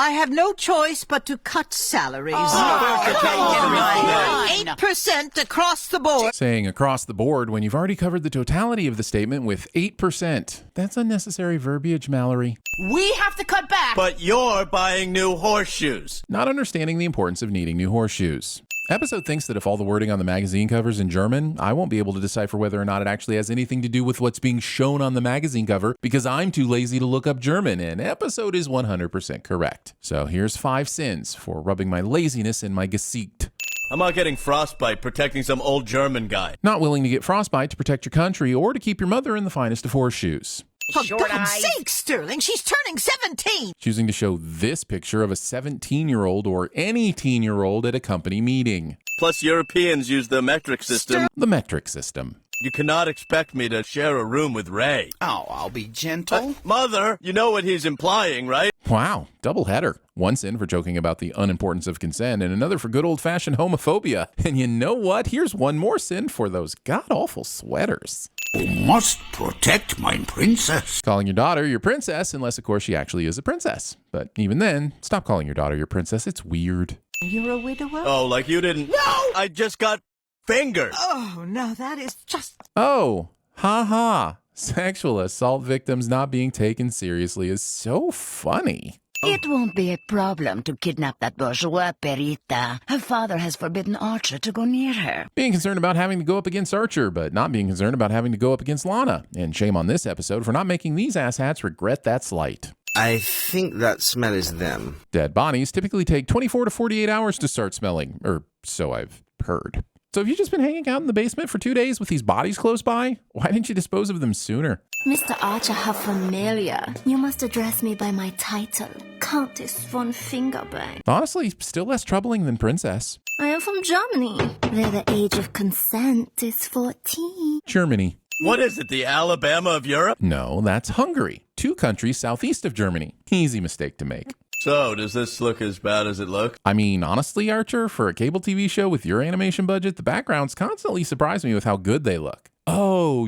I have no choice but to cut salaries. 8% across the board. Saying across the board when you've already covered the totality of the statement with 8%. That's unnecessary verbiage, Mallory. We have to cut back. But you're buying new horseshoes. Not understanding the importance of needing new horseshoes. Episode thinks that if all the wording on the magazine covers in German, I won't be able to decipher whether or not it actually has anything to do with what's being shown on the magazine cover because I'm too lazy to look up German, and episode is 100% correct. So here's 5 sins for rubbing my laziness in my Gesicht. I'm not getting frostbite protecting some old German guy. Not willing to get frostbite to protect your country or to keep your mother in the finest of horseshoes. For God's sake, Sterling, she's turning 17. Choosing to show this picture of a 17-year-old or any teen-year-old at a company meeting. Plus, Europeans use the metric system. The metric system. You cannot expect me to share a room with Ray. Oh, I'll be gentle. Mother, you know what he's implying, right? Wow, double header. One sin for joking about the unimportance of consent and another for good old-fashioned homophobia. And you know what? Here's one more sin for those god-awful sweaters. You must protect my princess. Calling your daughter your princess, unless, of course, she actually is a princess. But even then, stop calling your daughter your princess. It's weird. You're a widower? Oh, like you didn't... No! I just got fingered. Oh, no, that is just... Oh, ha. Sexual assault victims not being taken seriously is so funny. It won't be a problem to kidnap that bourgeois, Perita. Her father has forbidden Archer to go near her. Being concerned about having to go up against Archer, but not being concerned about having to go up against Lana. And shame on this episode for not making these asshats regret that slight. I think that smell is them. Dead bodies typically take 24 to 48 hours to start smelling, or so I've heard. So have you just been hanging out in the basement for 2 days with these bodies close by? Why didn't you dispose of them sooner? Mr. Archer, how familiar. You must address me by my title, Countess von Fingerbang. Honestly, still less troubling than Princess. I am from Germany, where the age of consent is 14. Germany. What is it, the Alabama of Europe? No, that's Hungary. 2 countries southeast of Germany. Easy mistake to make. So, does this look as bad as it looks? I mean, honestly, Archer, for a cable TV show with your animation budget, the backgrounds constantly surprise me with how good they look. Oh,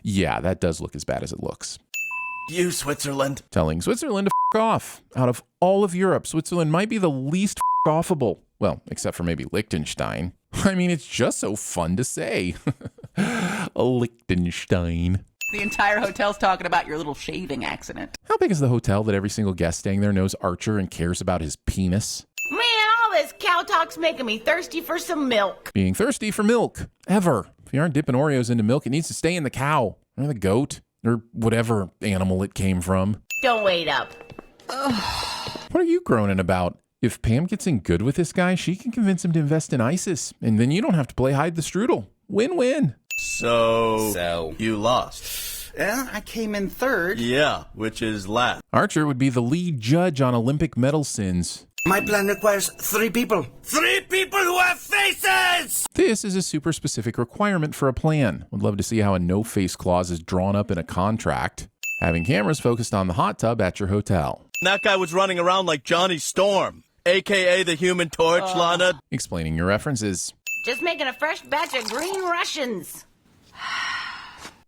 yeah, that does look as bad as it looks. You, Switzerland. Telling Switzerland to f*** off. Out of all of Europe, Switzerland might be the least f***offable. Well, except for maybe Liechtenstein. I mean, it's just so fun to say. Liechtenstein. The entire hotel's talking about your little shaving accident. How big is the hotel that every single guest staying there knows Archer and cares about his penis? Man, all this cow talk's making me thirsty for some milk. Being thirsty for milk. Ever. If you aren't dipping Oreos into milk, it needs to stay in the cow. Or the goat. Or whatever animal it came from. Don't wait up. What are you groaning about? If Pam gets in good with this guy, she can convince him to invest in ISIS. And then you don't have to play hide the strudel. Win-win. So you lost. Yeah, I came in third. Yeah, which is last. Archer would be the lead judge on Olympic medal sins. My plan requires 3 people. 3 people who have faces! This is a super specific requirement for a plan. Would love to see how a no-face clause is drawn up in a contract. Having cameras focused on the hot tub at your hotel. That guy was running around like Johnny Storm, a.k.a. the Human Torch, Lana. Explaining your references. Just making a fresh batch of green Russians.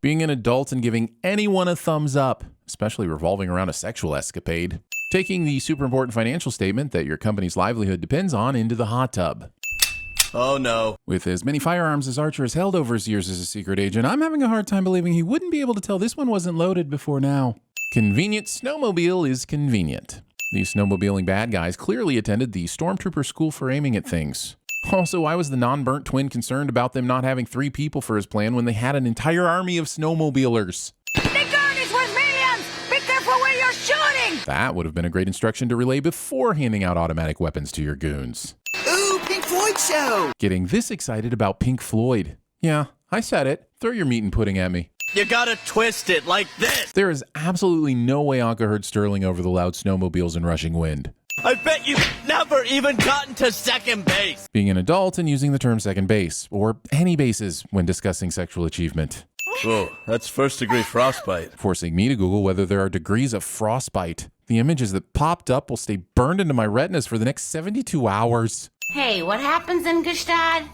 Being an adult and giving anyone a thumbs up, especially revolving around a sexual escapade. Taking the super important financial statement that your company's livelihood depends on into the hot tub. Oh no. With as many firearms as Archer has held over his years as a secret agent, I'm having a hard time believing he wouldn't be able to tell this one wasn't loaded before now. Convenient snowmobile is convenient. These snowmobiling bad guys clearly attended the Stormtrooper School for Aiming at Things. Also, why was the non-burnt twin concerned about them not having 3 people for his plan when they had an entire army of snowmobilers? The gun is worth millions! Be careful where you're shooting! That would have been a great instruction to relay before handing out automatic weapons to your goons. Ooh, Pink Floyd show! Getting this excited about Pink Floyd. Yeah, I said it. Throw your meat and pudding at me. You gotta twist it like this. There is absolutely no way Anka heard Sterling over the loud snowmobiles and rushing wind. I bet you've never even gotten to second base. Being an adult and using the term second base, or any bases, when discussing sexual achievement. Oh, that's first-degree frostbite. Forcing me to Google whether there are degrees of frostbite. The images that popped up will stay burned into my retinas for the next 72 hours. Hey, what happens in Gestad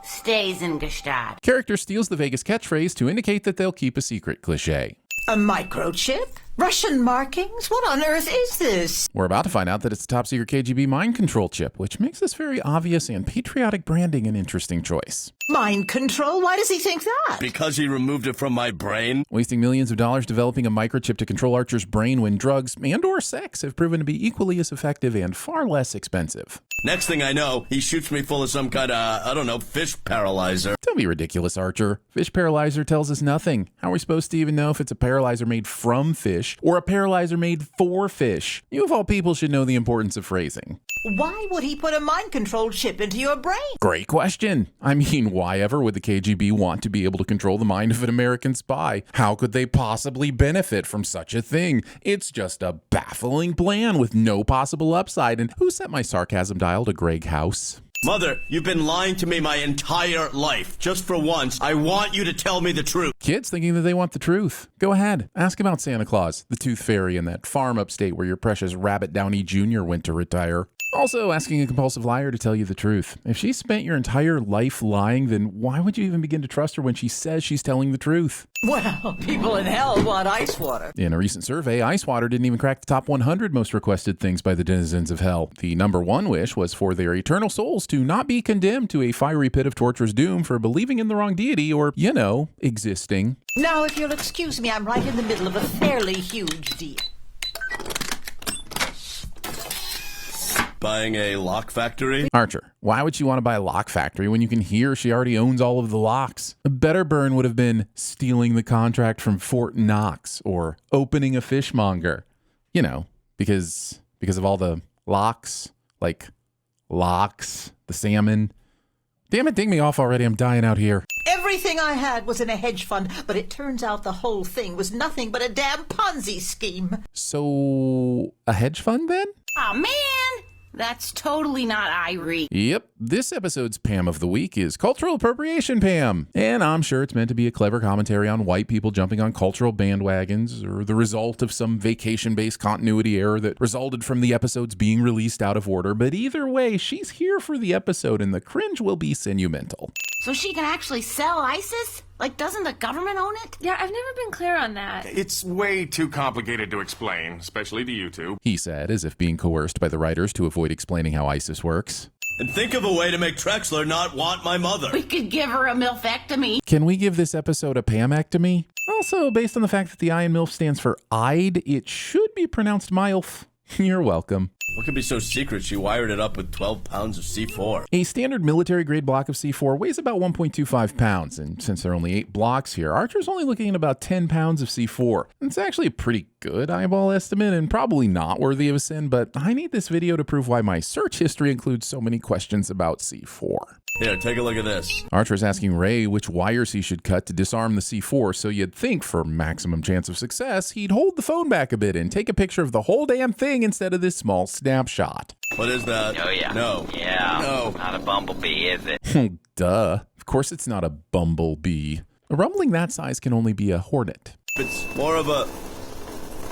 stays in Gestad. Character steals the Vegas catchphrase to indicate that they'll keep a secret cliché. A microchip? Russian markings? What on earth is this? We're about to find out that it's a top secret KGB mind control chip, which makes this very obvious and patriotic branding an interesting choice. Mind control? Why does he think that? Because he removed it from my brain? Wasting millions of dollars developing a microchip to control Archer's brain when drugs and or sex have proven to be equally as effective and far less expensive. Next thing I know, he shoots me full of some kind of, I don't know, fish paralyzer. Don't be ridiculous, Archer. Fish paralyzer tells us nothing. How are we supposed to even know if it's a paralyzer made from fish or a paralyzer made for fish? You of all people should know the importance of phrasing. Why would he put a mind control chip into your brain? Great question. I mean, why ever would the KGB want to be able to control the mind of an American spy? How could they possibly benefit from such a thing? It's just a baffling plan with no possible upside. And who set my sarcasm dial to Greg House? Mother, you've been lying to me my entire life. Just for once, I want you to tell me the truth. Kids thinking that they want the truth. Go ahead. Ask about Santa Claus, the Tooth Fairy, and that farm upstate where your precious Rabbit Downey Jr. went to retire. Also, asking a compulsive liar to tell you the truth. If she spent your entire life lying, then why would you even begin to trust her when she says she's telling the truth? Well, people in hell want ice water. In a recent survey, ice water didn't even crack the top 100 most requested things by the denizens of hell. The number one wish was for their eternal souls to not be condemned to a fiery pit of torture's doom for believing in the wrong deity or, you know, existing. Now, if you'll excuse me, I'm right in the middle of a fairly huge deal. Buying a lock factory? Archer, why would she want to buy a lock factory when you can hear she already owns all of the locks? A better burn would have been stealing the contract from Fort Knox or opening a fishmonger. You know, because of all the locks, like locks, the salmon. Damn it, ding me off already. I'm dying out here. Everything I had was in a hedge fund, but it turns out the whole thing was nothing but a damn Ponzi scheme. So, a hedge fund then? Aw, man! That's totally not Irie. Yep, this episode's Pam of the Week is Cultural Appropriation Pam. And I'm sure it's meant to be a clever commentary on white people jumping on cultural bandwagons or the result of some vacation-based continuity error that resulted from the episodes being released out of order. But either way, she's here for the episode and the cringe will be sinumental. So she can actually sell ISIS? Like, doesn't the government own it? Yeah, I've never been clear on that. It's way too complicated to explain, especially to you two. He said, as if being coerced by the writers to avoid explaining how ISIS works. And think of a way to make Trexler not want my mother. We could give her a milfectomy. Can we give this episode a Pamectomy? Also, based on the fact that the I in MILF stands for I'd, it should be pronounced MILF. You're welcome. What could be so secret she wired it up with 12 pounds of C4? A standard military-grade block of C4 weighs about 1.25 pounds, and since there are only 8 blocks here, Archer's only looking at about 10 pounds of C4. It's actually a pretty good eyeball estimate and probably not worthy of a sin, but I need this video to prove why my search history includes so many questions about C4. Here, take a look at this. Archer's asking Ray which wires he should cut to disarm the C4, so you'd think for maximum chance of success, he'd hold the phone back a bit and take a picture of the whole damn thing instead of this small snapshot. What is that? Oh, yeah. No. Yeah. No. Not a bumblebee, is it? Duh. Of course it's not a bumblebee. A rumbling that size can only be a hornet. It's more of a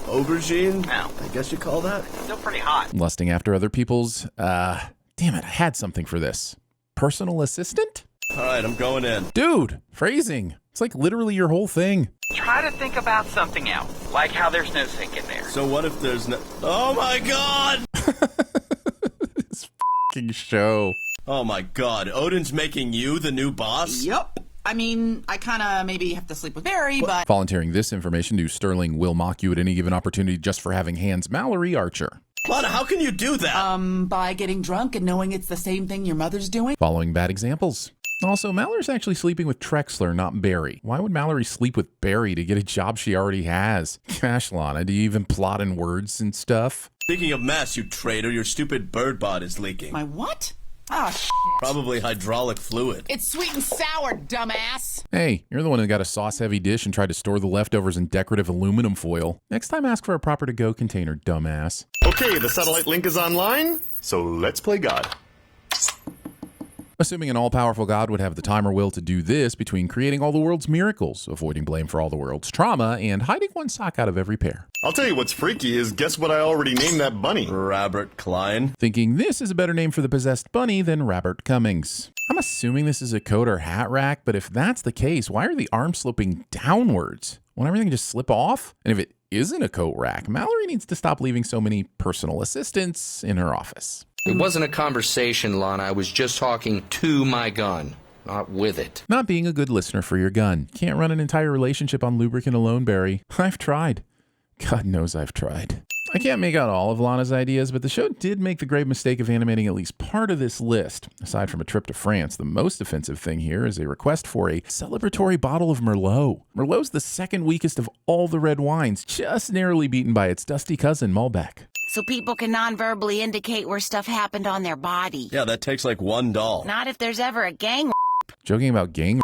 aubergine? No. I guess you call that? Still pretty hot. Lusting after other people's, damn it, I had something for this. Personal assistant? All right, I'm going in. Dude, phrasing. It's like literally your whole thing. Try to think about something else, like how there's no sink in there. So what if there's no... Oh my god! This f***ing show. Oh my god, Odin's making you the new boss? Yup. I mean, I kind of maybe have to sleep with Barry, but... Volunteering this information to Sterling will mock you at any given opportunity just for having hands Mallory Archer. Lana, how can you do that? By getting drunk and knowing it's the same thing your mother's doing. Following bad examples. Also, Mallory's actually sleeping with Trexler, not Barry. Why would Mallory sleep with Barry to get a job she already has? Gosh, Lana, do you even plot in words and stuff? Speaking of mess, you traitor, your stupid bird bot is leaking. My what? Oh, shit. Probably hydraulic fluid. It's sweet and sour, dumbass. Hey, you're the one who got a sauce-heavy dish and tried to store the leftovers in decorative aluminum foil. Next time, ask for a proper to-go container, dumbass. Okay, the satellite link is online, so let's play God. Assuming an all-powerful God would have the time or will to do this between creating all the world's miracles, avoiding blame for all the world's trauma, and hiding one sock out of every pair. I'll tell you what's freaky is guess what I already named that bunny? Robert Klein. Thinking this is a better name for the possessed bunny than Robert Cummings. I'm assuming this is a coat or hat rack, but if that's the case, why are the arms sloping downwards? Won't everything just slip off? And if it isn't a coat rack, Mallory needs to stop leaving so many personal assistants in her office. It wasn't a conversation, Lana. I was just talking to my gun, not with it. Not being a good listener for your gun. Can't run an entire relationship on lubricant alone, Barry. I've tried. God knows I've tried. I can't make out all of Lana's ideas, but the show did make the grave mistake of animating at least part of this list. Aside from a trip to France, the most offensive thing here is a request for a celebratory bottle of Merlot. Merlot's the second weakest of all the red wines, just narrowly beaten by its dusty cousin, Malbec. So people can non-verbally indicate where stuff happened on their body. Yeah, that takes like $1. Not if there's ever a gang. Joking about gang.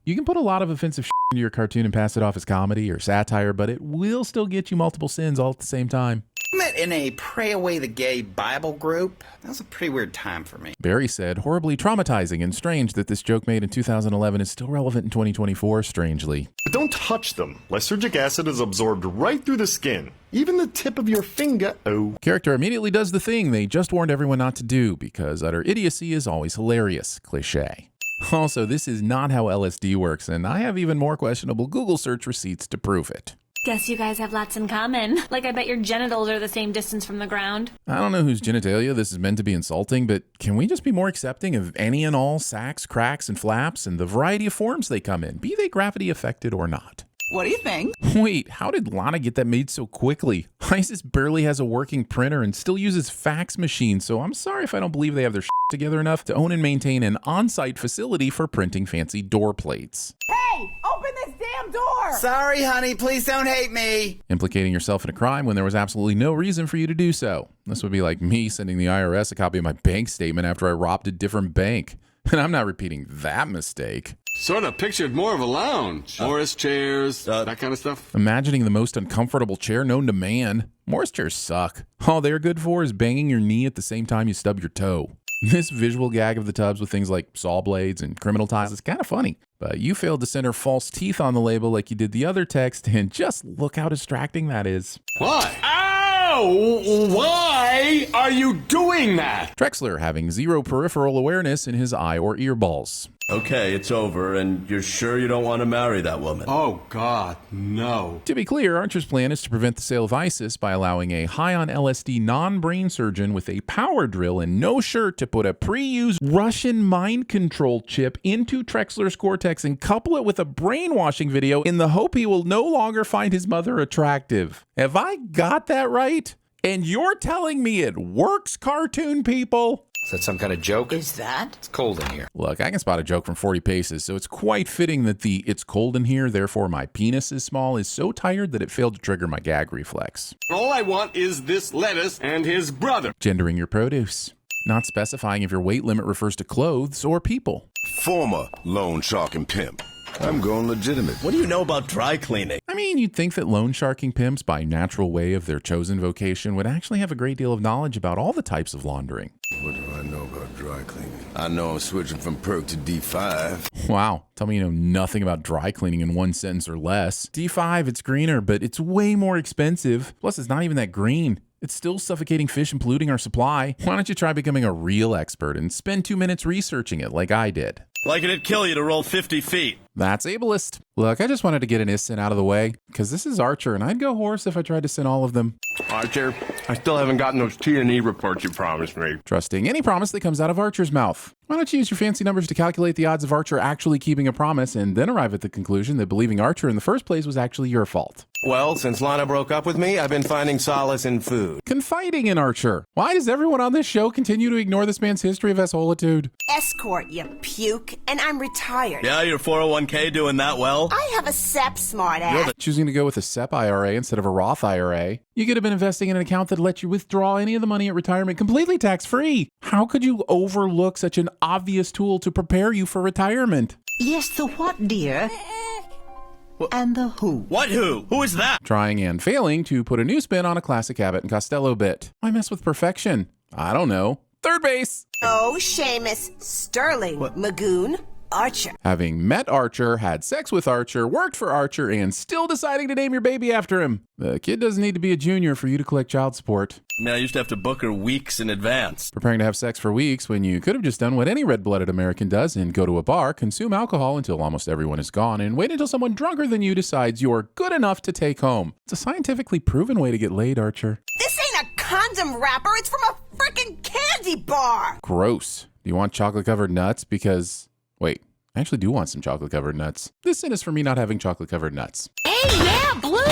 You can put a lot of offensive shit into your cartoon and pass it off as comedy or satire, but it will still get you multiple sins all at the same time. Met in a Pray Away the Gay Bible group. That was a pretty weird time for me. Barry said, horribly traumatizing and strange that this joke made in 2011 is still relevant in 2024, strangely. But don't touch them. Lysergic acid is absorbed right through the skin. Even the tip of your finger. Oh. Character immediately does the thing they just warned everyone not to do, because utter idiocy is always hilarious. Cliché. Also, this is not how LSD works, and I have even more questionable Google search receipts to prove it. Guess you guys have lots in common. Like, I bet your genitals are the same distance from the ground. I don't know whose genitalia this is meant to be insulting, but can we just be more accepting of any and all sacks, cracks, and flaps, and the variety of forms they come in, be they gravity affected or not? What do you think? Wait, how did Lana get that made so quickly? ISIS barely has a working printer and still uses fax machines, so I'm sorry if I don't believe they have their shit together enough to own and maintain an on-site facility for printing fancy door plates. Hey, open this damn door! Sorry, honey, please don't hate me. Implicating yourself in a crime when there was absolutely no reason for you to do so. This would be like me sending the IRS a copy of my bank statement after I robbed a different bank. And I'm not repeating that mistake. Sort of pictured more of a lounge. Morris chairs, that kind of stuff. Imagining the most uncomfortable chair known to man. Morris chairs suck. All they're good for is banging your knee at the same time you stub your toe. This visual gag of the tubs with things like saw blades and criminal ties is kind of funny. But you failed to center false teeth on the label like you did the other text, and just look how distracting that is. Why? Ow! Why are you doing that? Trexler having zero peripheral awareness in his eye or ear balls. Okay, it's over, and you're sure you don't want to marry that woman? Oh, God, no. To be clear, Archer's plan is to prevent the sale of ISIS by allowing a high on LSD non-brain surgeon with a power drill and no shirt to put a pre-used Russian mind control chip into Trexler's cortex and couple it with a brainwashing video in the hope he will no longer find his mother attractive. Have I got that right? And you're telling me it works, cartoon people? Is that some kind of joke? Is that? It's cold in here. Look, I can spot a joke from 40 paces, so it's quite fitting that the "it's cold in here, therefore my penis is small" is so tired that it failed to trigger my gag reflex. All I want is this lettuce and his brother. Gendering your produce. Not specifying if your weight limit refers to clothes or people. Former loan shark and pimp. I'm going legitimate. What do you know about dry cleaning? I mean, you'd think that loan sharking pimps, by natural way of their chosen vocation, would actually have a great deal of knowledge about all the types of laundering. What do I know about dry cleaning? I know I'm switching from perk to D5. Wow, tell me you know nothing about dry cleaning in one sentence or less. D5, it's greener, but it's way more expensive. Plus, it's not even that green. It's still suffocating fish and polluting our supply. Why don't you try becoming a real expert and spend 2 minutes researching it like I did? Like it'd kill you to roll 50 feet. That's ableist. Look, I just wanted to get an ISIN out of the way, because this is Archer, and I'd go horse if I tried to sin all of them. Archer, I still haven't gotten those T&E reports you promised me. Trusting any promise that comes out of Archer's mouth. Why don't you use your fancy numbers to calculate the odds of Archer actually keeping a promise, and then arrive at the conclusion that believing Archer in the first place was actually your fault? Well, since Lana broke up with me, I've been finding solace in food. Confiding in Archer. Why does everyone on this show continue to ignore this man's history of assolitude? Escort, you puke, and I'm retired. Yeah, your 401k doing that well? I have a SEP, smartass. Choosing to go with a SEP IRA instead of a Roth IRA. You could have been investing in an account that let you withdraw any of the money at retirement completely tax-free. How could you overlook such an obvious tool to prepare you for retirement? Yes, the what, dear? And the who. What who? Who is that? Trying and failing to put a new spin on a classic Abbott and Costello bit. Why mess with perfection? I don't know. Third base. Oh, Seamus, Sterling, Magoon. Archer. Having met Archer, had sex with Archer, worked for Archer, and still deciding to name your baby after him. The kid doesn't need to be a junior for you to collect child support. I mean, I used to have to book her weeks in advance. Preparing to have sex for weeks when you could have just done what any red-blooded American does and go to a bar, consume alcohol until almost everyone is gone, and wait until someone drunker than you decides you're good enough to take home. It's a scientifically proven way to get laid, Archer. This ain't a condom wrapper. It's from a freaking candy bar. Gross. Do you want chocolate-covered nuts? Because, wait, I actually do want some chocolate-covered nuts. This sin is for me not having chocolate-covered nuts. Hey, yeah, blue.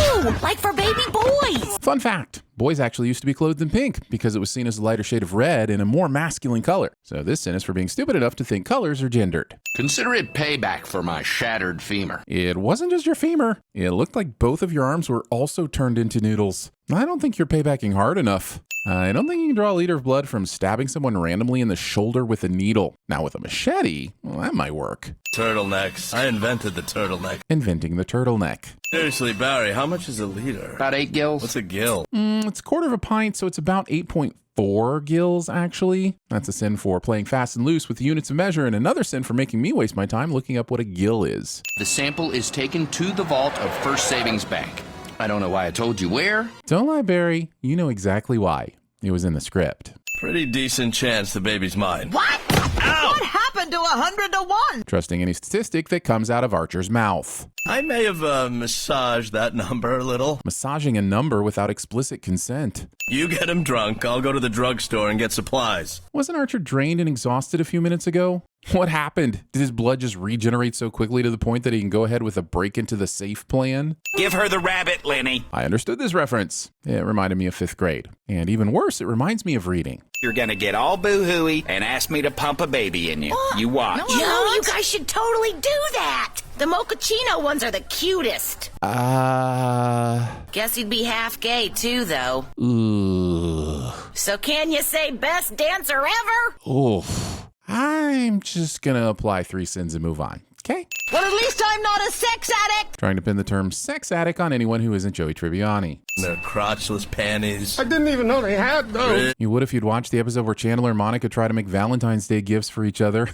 Like for baby boys. Fun fact, boys actually used to be clothed in pink because it was seen as a lighter shade of red and a more masculine color. So this sin is for being stupid enough to think colors are gendered. Consider it payback for my shattered femur. It wasn't just your femur. It looked like both of your arms were also turned into noodles. I don't think you're paybacking hard enough. I don't think you can draw a liter of blood from stabbing someone randomly in the shoulder with a needle. Now with a machete, well, that might work. Turtlenecks. I invented the turtleneck. Inventing the turtleneck. Seriously, Barry, how much is a liter? About 8 gills. What's a gill? It's a quarter of a pint, so it's about 8.4 gills, actually. That's a sin for playing fast and loose with the units of measure, and another sin for making me waste my time looking up what a gill is. The sample is taken to the vault of First Savings Bank. I don't know why I told you where. Don't lie, Barry. You know exactly why. It was in the script. Pretty decent chance the baby's mine. What? Ow! What happened to 100 to 1? Trusting any statistic that comes out of Archer's mouth. I may have massaged that number a little. Massaging a number without explicit consent. You get him drunk, I'll go to the drugstore and get supplies. Wasn't Archer drained and exhausted a few minutes ago? What happened? Did his blood just regenerate so quickly to the point that he can go ahead with a break into the safe plan? Give her the rabbit, Lenny. I understood this reference. It reminded me of 5th grade. And even worse, it reminds me of reading. You're gonna get all boo-hooey and ask me to pump a baby in you. What? You watch. No, you guys should totally do that. The mochaccino ones are the cutest. Guess you'd be half gay too, though. Ugh. So can you say best dancer ever? Oof. I'm just gonna apply 3 sins and move on. Okay? Well, at least I'm not a sex addict. Trying to pin the term sex addict on anyone who isn't Joey Tribbiani. Their crotchless panties. I didn't even know they had those. You would if you'd watched the episode where Chandler and Monica try to make Valentine's Day gifts for each other.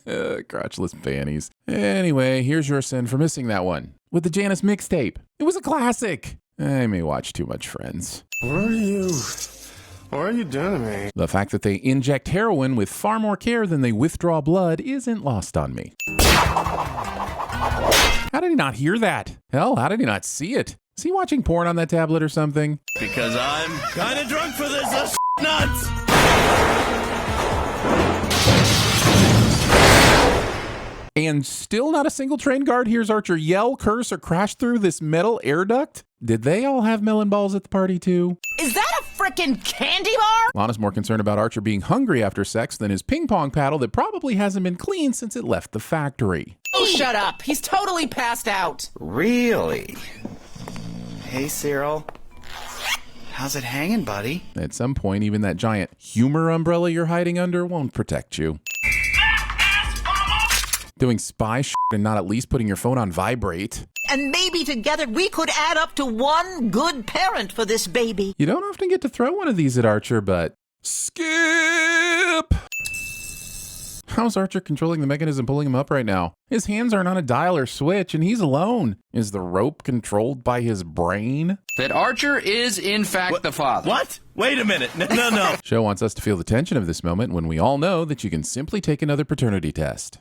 Crotchless panties. Anyway, here's your sin for missing that one. With the Janice mixtape. It was a classic. I may watch too much Friends. What are you doing to me? The fact that they inject heroin with far more care than they withdraw blood isn't lost on me. How did he not hear that? Hell, how did he not see it? Is he watching porn on that tablet or something? Because I'm kind of drunk for this. That's nuts. And still not a single train guard hears Archer yell, curse, or crash through this metal air duct? Did they all have melon balls at the party too? Is that a frickin' candy bar? Lana's more concerned about Archer being hungry after sex than his ping pong paddle that probably hasn't been cleaned since it left the factory. Oh, shut up. He's totally passed out. Really? Hey, Cheryl. How's it hanging, buddy? At some point, even that giant humor umbrella you're hiding under won't protect you. Doing spy shit and not at least putting your phone on vibrate. And maybe together we could add up to one good parent for this baby. You don't often get to throw one of these at Archer, but... Skip! How's Archer controlling the mechanism pulling him up right now? His hands aren't on a dial or switch, and he's alone. Is the rope controlled by his brain? That Archer is, in fact, the father. What? Wait a minute. No. Show wants us to feel the tension of this moment when we all know that you can simply take another paternity test.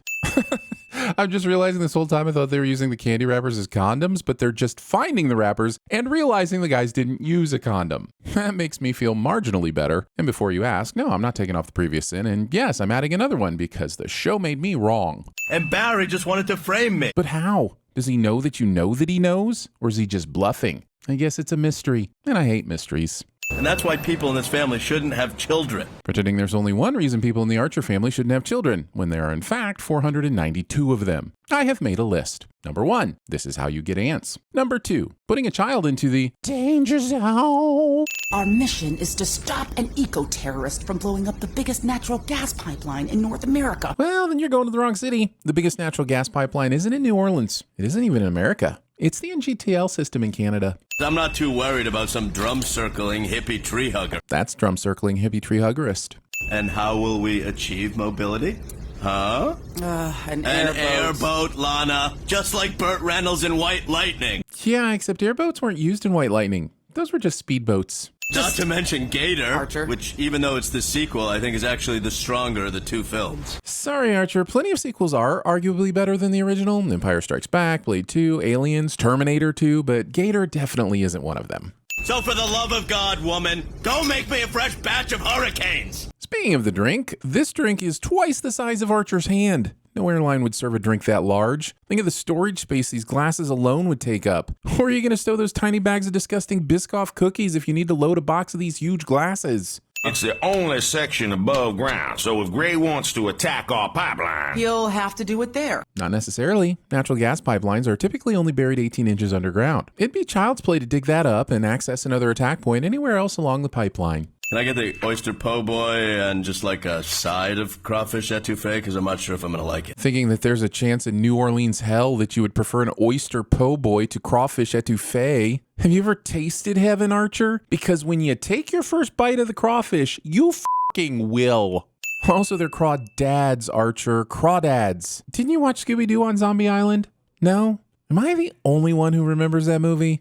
I'm just realizing this whole time I thought they were using the candy wrappers as condoms, but they're just finding the wrappers and realizing the guys didn't use a condom. That makes me feel marginally better. And before you ask, no, I'm not taking off the previous sin. And yes, I'm adding another one because the show made me wrong. And Barry just wanted to frame me. But how? Does he know that you know that he knows? Or is he just bluffing? I guess it's a mystery, and I hate mysteries. And that's why people in this family shouldn't have children. Pretending there's only one reason people in the Archer family shouldn't have children, when there are in fact 492 of them. I have made a list. Number 1, this is how you get ants. Number 2, putting a child into the danger zone. Our mission is to stop an eco-terrorist from blowing up the biggest natural gas pipeline in North America. Well, then you're going to the wrong city. The biggest natural gas pipeline isn't in New Orleans. It isn't even in America. It's the NGTL system in Canada. I'm not too worried about some drum-circling hippie tree hugger. That's drum-circling hippie tree huggerist. And how will we achieve mobility? Huh? An airboat, Lana. Just like Burt Reynolds in White Lightning. Yeah, except airboats weren't used in White Lightning. Those were just speedboats. Not to mention Gator, Archer. which, even though it's the sequel, I think is actually the stronger of the two films. Sorry, Archer. Plenty of sequels are arguably better than the original. Empire Strikes Back, Blade 2, Aliens, Terminator 2, but Gator definitely isn't one of them. So for the love of God, woman, go make me a fresh batch of hurricanes! Speaking of the drink, this drink is twice the size of Archer's hand. No airline would serve a drink that large. Think of the storage space these glasses alone would take up. Where are you going to stow those tiny bags of disgusting Biscoff cookies if you need to load a box of these huge glasses? It's the only section above ground, so if Gray wants to attack our pipeline, You'll have to do it there. Not necessarily. Natural gas pipelines are typically only buried 18 inches underground. It'd be child's play to dig that up and access another attack point anywhere else along the pipeline. Can I get the oyster po' boy and just like a side of crawfish etouffee? Because I'm not sure if I'm going to like it. Thinking that there's a chance in New Orleans hell that you would prefer an oyster po' boy to crawfish etouffee. Have you ever tasted heaven, Archer? Because when you take your first bite of the crawfish, you f***ing will. Also, they're crawdads, Archer. Crawdads. Didn't you watch Scooby-Doo on Zombie Island? No? Am I the only one who remembers that movie?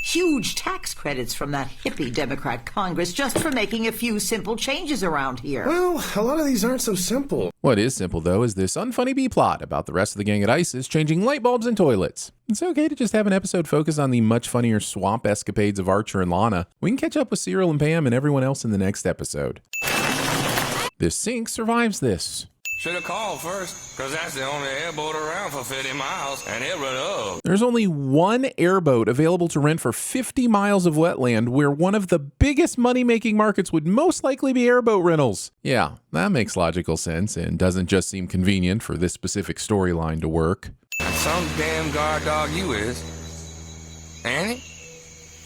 Huge tax credits from that hippie Democrat Congress just for making a few simple changes around here. Well, a lot of these aren't so simple. What is simple, though, is this unfunny B-plot about the rest of the gang at ISIS changing light bulbs and toilets. It's okay to just have an episode focus on the much funnier swamp escapades of Archer and Lana. We can catch up with Cyril and Pam and everyone else in the next episode. This sink survives this. Should have called first, because that's the only airboat around for 50 miles, and it run up. There's only one airboat available to rent for 50 miles of wetland, where one of the biggest money-making markets would most likely be airboat rentals. Yeah, that makes logical sense, and doesn't just seem convenient for this specific storyline to work. Some damn guard dog you is. Annie?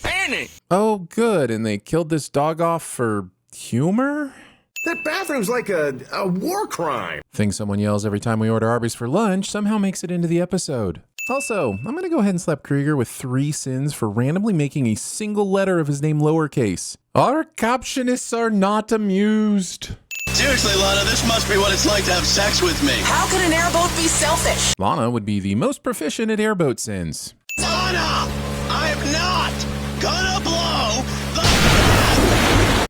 Annie! Oh, good, and they killed this dog off for humor? That bathroom's like a war crime. Thing someone yells every time we order Arby's for lunch somehow makes it into the episode. Also, I'm going to go ahead and slap Krieger with 3 sins for randomly making a single letter of his name lowercase. Our captionists are not amused. Seriously, Lana, this must be what it's like to have sex with me. How can an airboat be selfish? Lana would be the most proficient at airboat sins. Lana, I'm not gonna blow the...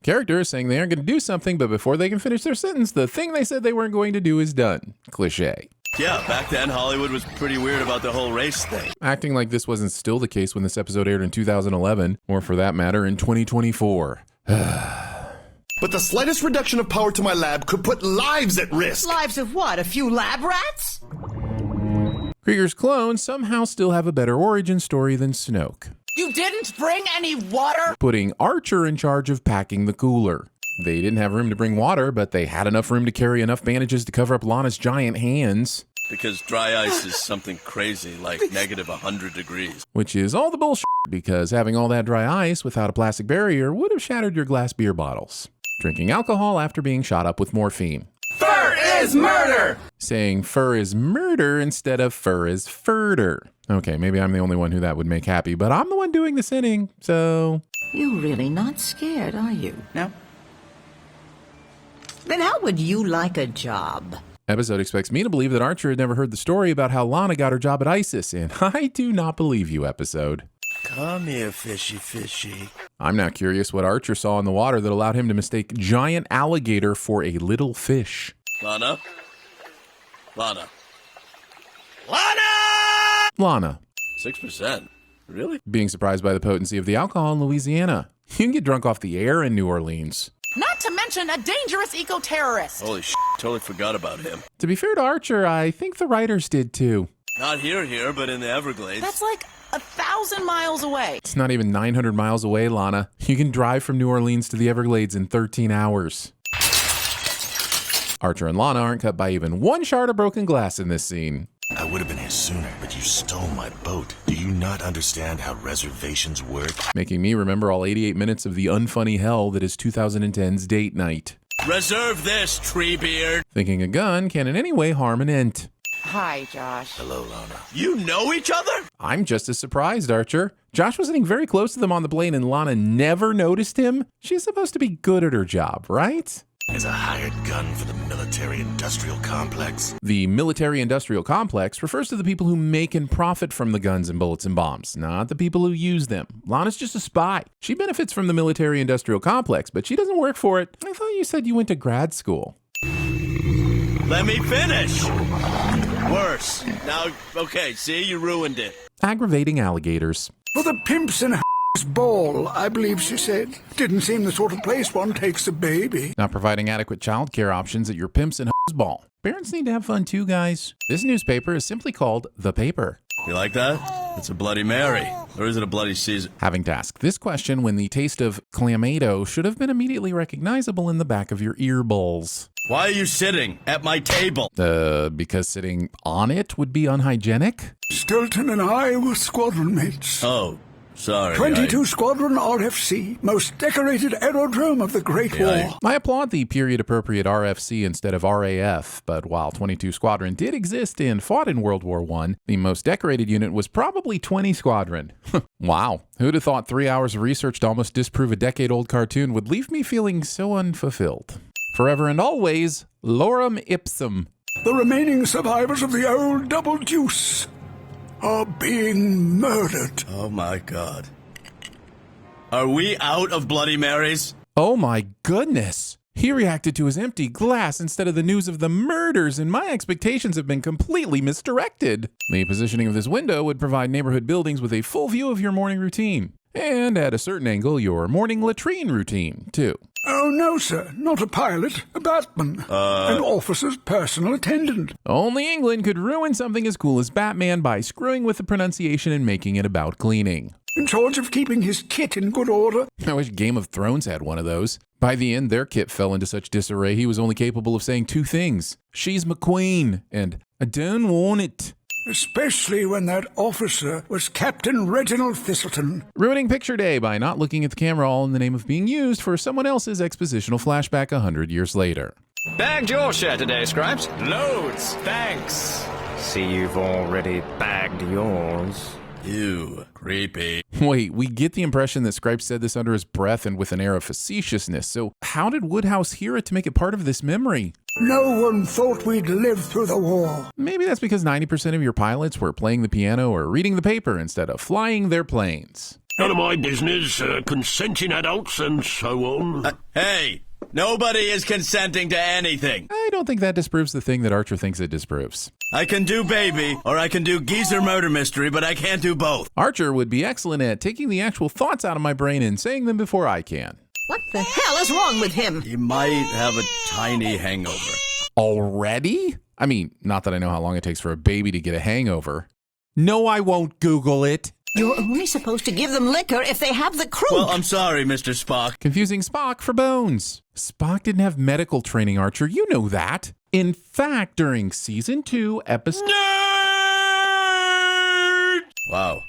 Character is saying they aren't going to do something, but before they can finish their sentence, the thing they said they weren't going to do is done. Cliché. Yeah, back then Hollywood was pretty weird about the whole race thing. Acting like this wasn't still the case when this episode aired in 2011, or for that matter, in 2024. But the slightest reduction of power to my lab could put lives at risk. Lives of what? A few lab rats? Krieger's clones somehow still have a better origin story than Snoke. You didn't bring any water? Putting Archer in charge of packing the cooler. They didn't have room to bring water, but they had enough room to carry enough bandages to cover up Lana's giant hands. Because dry ice is something crazy, like negative 100 degrees. Which is all the bullshit, because having all that dry ice without a plastic barrier would have shattered your glass beer bottles. Drinking alcohol after being shot up with morphine. fur is murder! Saying fur is murder instead of fur is furder. Okay, maybe I'm the only one who that would make happy, but I'm the one doing the sinning, so... You're really not scared, are you? No. Then how would you like a job? Episode expects me to believe that Archer had never heard the story about how Lana got her job at ISIS, and I do not believe you, episode. Come here, fishy, fishy. I'm now curious what Archer saw in the water that allowed him to mistake giant alligator for a little fish. Lana? Lana? 6%? Really? Being surprised by the potency of the alcohol in Louisiana. You can get drunk off the air in New Orleans. Not to mention a dangerous eco-terrorist. Holy shit, totally forgot about him. To be fair to Archer, I think the writers did too. Not here, but in the Everglades. That's like 1,000 miles away. It's not even 900 miles away, Lana. You can drive from New Orleans to the Everglades in 13 hours. Archer and Lana aren't cut by even one shard of broken glass in this scene. I would have been here sooner, but you stole my boat. Do you not understand how reservations work? Making me remember all 88 minutes of the unfunny hell that is 2010's date night. Reserve this, Treebeard. Thinking a gun can in any way harm an ent. Hi, Josh. Hello, Lana. You know each other? I'm just as surprised, Archer. Josh was sitting very close to them on the plane and Lana never noticed him. She's supposed to be good at her job, right? As a hired gun for the military-industrial complex. The military-industrial complex refers to the people who make and profit from the guns and bullets and bombs, not the people who use them. Lana's just a spy. She benefits from the military-industrial complex, but she doesn't work for it. I thought you said you went to grad school. Let me finish! Worse. Now, okay, see, you ruined it. Aggravating alligators. For the pimps in ball, I believe she said. Didn't seem the sort of place one takes a baby. Not providing adequate childcare options at your pimps and ball. Parents need to have fun too, guys. This newspaper is simply called The Paper. You like that? It's a Bloody Mary. Or is it a Bloody Caesar? Having to ask this question when the taste of clamato should have been immediately recognizable in the back of your ear balls. Why are you sitting at my table? Because sitting on it would be unhygienic? Stilton and I were squadron mates. Oh, sorry. 22 Squadron RFC, most decorated aerodrome of the Great War. I applaud the period-appropriate RFC instead of RAF, but while 22 Squadron did exist and fought in World War I, the most decorated unit was probably 20 Squadron. Wow, who'd have thought 3 hours of research to almost disprove a decade-old cartoon would leave me feeling so unfulfilled. Forever and always, lorem ipsum. The remaining survivors of the old Double Deuce are being murdered. Oh my God. Are we out of Bloody Marys? Oh my goodness. He reacted to his empty glass instead of the news of the murders, and my expectations have been completely misdirected. The positioning of this window would provide neighborhood buildings with a full view of your morning routine. And at a certain angle, your morning latrine routine, too. Oh, no, sir. Not a pilot. A Batman. An officer's personal attendant. Only England could ruin something as cool as Batman by screwing with the pronunciation and making it about cleaning. In charge of keeping his kit in good order. I wish Game of Thrones had one of those. By the end, their kit fell into such disarray he was only capable of saying two things. She's McQueen, and I don't want it. Especially when that officer was Captain Reginald Thistleton. Ruining picture day by not looking at the camera all in the name of being used for someone else's expositional flashback 100 years later. Bagged your share today, Scribes. Loads, thanks. See you've already bagged yours. Ew, creepy. Wait, we get the impression that Scribes said this under his breath and with an air of facetiousness, so how did Woodhouse hear it to make it part of this memory? No one thought we'd live through the war. Maybe that's because 90% of your pilots were playing the piano or reading the paper instead of flying their planes. None of my business, consenting adults and so on. Hey, nobody is consenting to anything. I don't think that disproves the thing that Archer thinks it disproves. I can do baby, or I can do geezer murder mystery, but I can't do both. Archer would be excellent at taking the actual thoughts out of my brain and saying them before I can. What the hell is wrong with him? He might have a tiny hangover. Already? I mean, not that I know how long it takes for a baby to get a hangover. No, I won't Google it. You're only supposed to give them liquor if they have the croup. Well, I'm sorry, Mr. Spock. Confusing Spock for Bones. Spock didn't have medical training, Archer. You know that. In fact, during Season 2, episode... Nerd! Wow.